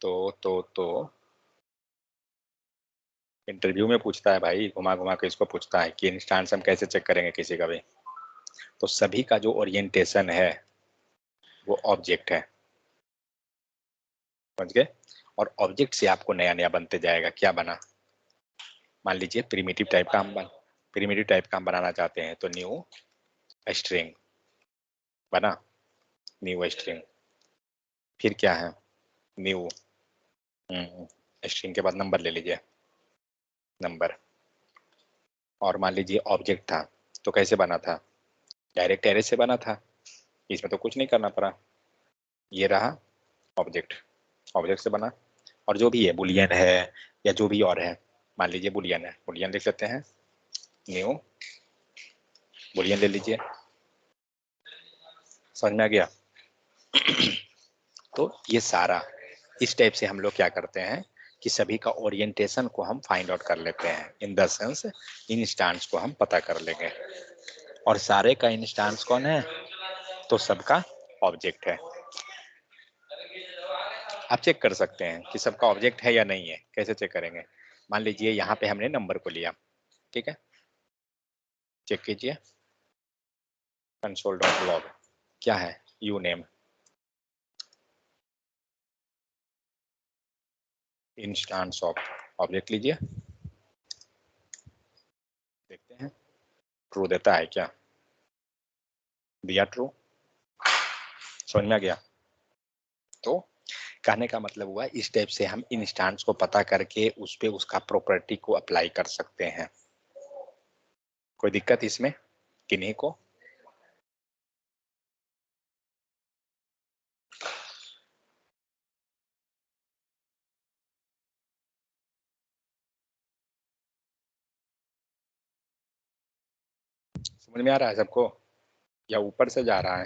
तो इंटरव्यू में पूछता है भाई, घुमा घुमा के इसको पूछता है कि इंस्टांस हम कैसे चेक करेंगे किसी का भी। तो सभी का जो ओरिएंटेशन है वो ऑब्जेक्ट है। समझ गए? और ऑब्जेक्ट से आपको नया नया बनते जाएगा। क्या बना, मान लीजिए प्रिमिटिव टाइप का हम बनाना चाहते हैं, तो न्यू स्ट्रिंग बना, न्यू स्ट्रिंग, फिर क्या है, न्यू स्ट्रिंग के बाद नंबर ले लीजिए, नंबर। और मान लीजिए ऑब्जेक्ट था, तो कैसे बना था, डायरेक्ट एरे से बना था, इसमें तो कुछ नहीं करना पड़ा। ये रहा ऑब्जेक्ट, ऑब्जेक्ट से बना। और जो भी है, बुलियन है या जो भी और है, मान लीजिए बुलियन है, बुलियन लिख लेते हैं, न्यू बुलियन ले लीजिए। समझ में आ गया? तो ये सारा इस टाइप से हम लोग क्या करते हैं कि सभी का ओरिएंटेशन को हम फाइंड आउट कर लेते हैं। इन द सेंस इंस्टांस को हम पता कर लेंगे, और सारे का इंस्टांस कौन है, तो सबका ऑब्जेक्ट है। आप चेक कर सकते हैं कि सबका ऑब्जेक्ट है या नहीं है। कैसे चेक करेंगे, मान लीजिए यहाँ पे हमने नंबर को लिया, ठीक है, चेक कीजिए console.log, क्या है, you name, instance of, object लीजिए, देखते हैं ट्रू देता है क्या। दिया ट्रू। समझ में आ गया? तो कहने का मतलब हुआ इस टाइप से हम इंस्टेंस को पता करके उस पे उसका प्रॉपर्टी को अप्लाई कर सकते हैं। कोई दिक्कत इसमें किन्हीं को? समझ में आ रहा है सबको या ऊपर से जा रहा है?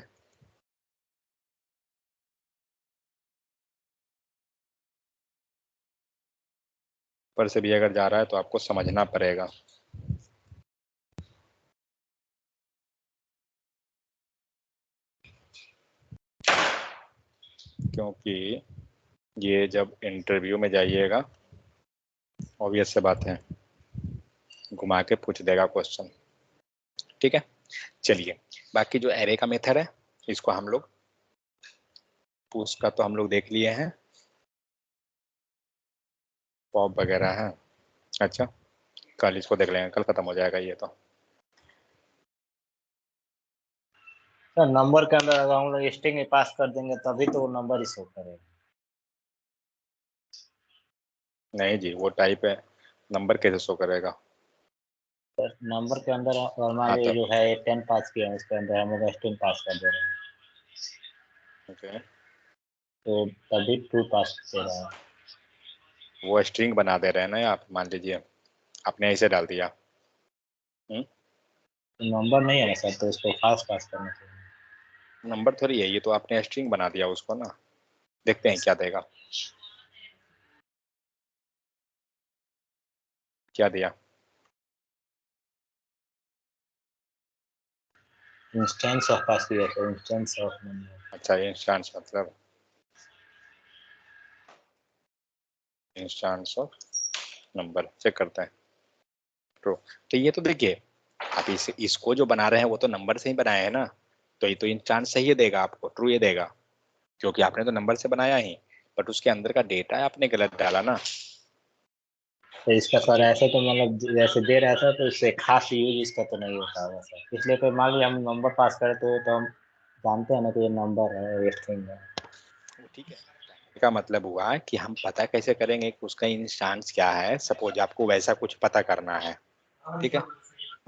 ऊपर से भी अगर जा रहा है तो आपको समझना पड़ेगा। क्योंकि ये जब इंटरव्यू में जाइएगा ऑब्वियस से बात है घुमा के पूछ देगा क्वेश्चन। ठीक है, चलिए बाकी जो एरे का मेथड है इसको हम लोग पुश का तो हम लोग देख लिए हैं, पॉप वगैरह है। अच्छा कल इसको देख लेंगे, कल खत्म हो जाएगा ये तो। सर नंबर के अंदर अगर हम लोग स्ट्रिंग में पास कर देंगे तभी तो वो नंबर ही शो करेगा। नहीं जी वो टाइप है, नंबर कैसे शो करेगा? सर नंबर के अंदर मान लीजिए जो है 10 पास किया है उसके अंदर हम लोग स्ट्रिंग पास कर दे रहे हैं ओके तो तभी ट्रू पास दे रहा है। वो स्ट्रिंग बना दे रहे हैं ना आप, मान लीजिए आपने ऐसे डाल दिया तो नंबर नहीं है ना सर, तो उसको फास्ट पास करना चाहिए। नंबर थोड़ी है ये तो, आपने स्ट्रिंग बना दिया उसको ना। देखते हैं क्या देगा, क्या दिया। इंस्टेंस ऑफ पास किया तो इंस्टेंस ऑफ नंबर। अच्छा इंस्टेंस मतलब इंस्टेंस ऑफ नंबर चेक करते हैं ट्रू। तो ये तो देखिए आप इसको जो बना रहे हैं वो तो नंबर से ही बनाए हैं ना, तो ये तो इंस्टेंस सही है देगा आपको, ट्रू ये देगा क्योंकि आपने तो नंबर से बनाया ही, बट उसके अंदर का डेटा आपने गलत डाला ना। तो इसका सर ऐसे तो मतलब जैसे दे रहा था तो इससे खास यूज इसका तो नहीं होता होगा सर, इसलिए कोई मान लीजिए हम नंबर पास करें तो हम जानते हैं ना कि ये नंबर है ये स्ट्रिंग है। ठीक है, का मतलब हुआ कि हम पता कैसे करेंगे कि उसका इंस्टेंस क्या है। सपोज आपको वैसा कुछ पता करना है, ठीक है,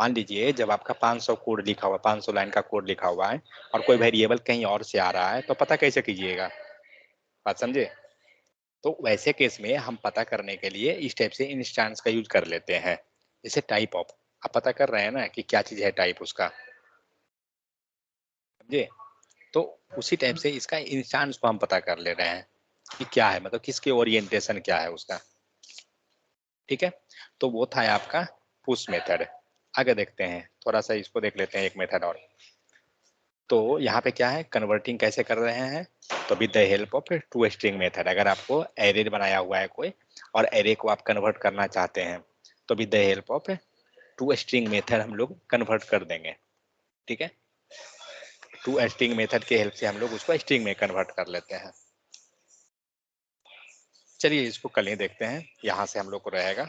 मान लीजिए जब आपका 500 कोड लिखा हुआ 500 लाइन का कोड लिखा हुआ है और कोई वेरिएबल कहीं और से आ रहा है तो पता कैसे कीजिएगा, बात समझे? तो वैसे केस में हम पता करने के लिए इस टाइप से इंस्टेंस का यूज कर लेते हैं। जैसे टाइप ऑफ, आप पता कर रहे हैं ना कि क्या चीज है टाइप उसका, समझे? तो उसी टाइप से इसका इंस्टेंस को हम पता कर ले रहे हैं कि क्या है, मतलब किसके ओरिएंटेशन क्या है उसका। ठीक है, तो वो था आपका पुश मेथड। आगे देखते हैं, थोड़ा सा इसको देख लेते हैं एक मेथड और। तो यहाँ पे क्या है, कन्वर्टिंग कैसे कर रहे हैं, तो with the help of to string method. अगर आपको एरे बनाया हुआ है कोई और एरे को आप कन्वर्ट करना चाहते हैं तो with the help of to string method हम लोग कन्वर्ट कर देंगे। ठीक है, टू स्ट्रिंग मेथड के हेल्प से हम लोग उसको स्ट्रिंग में कन्वर्ट कर लेते हैं। चलिए इसको कल ही देखते हैं, यहाँ से हम लोग को रहेगा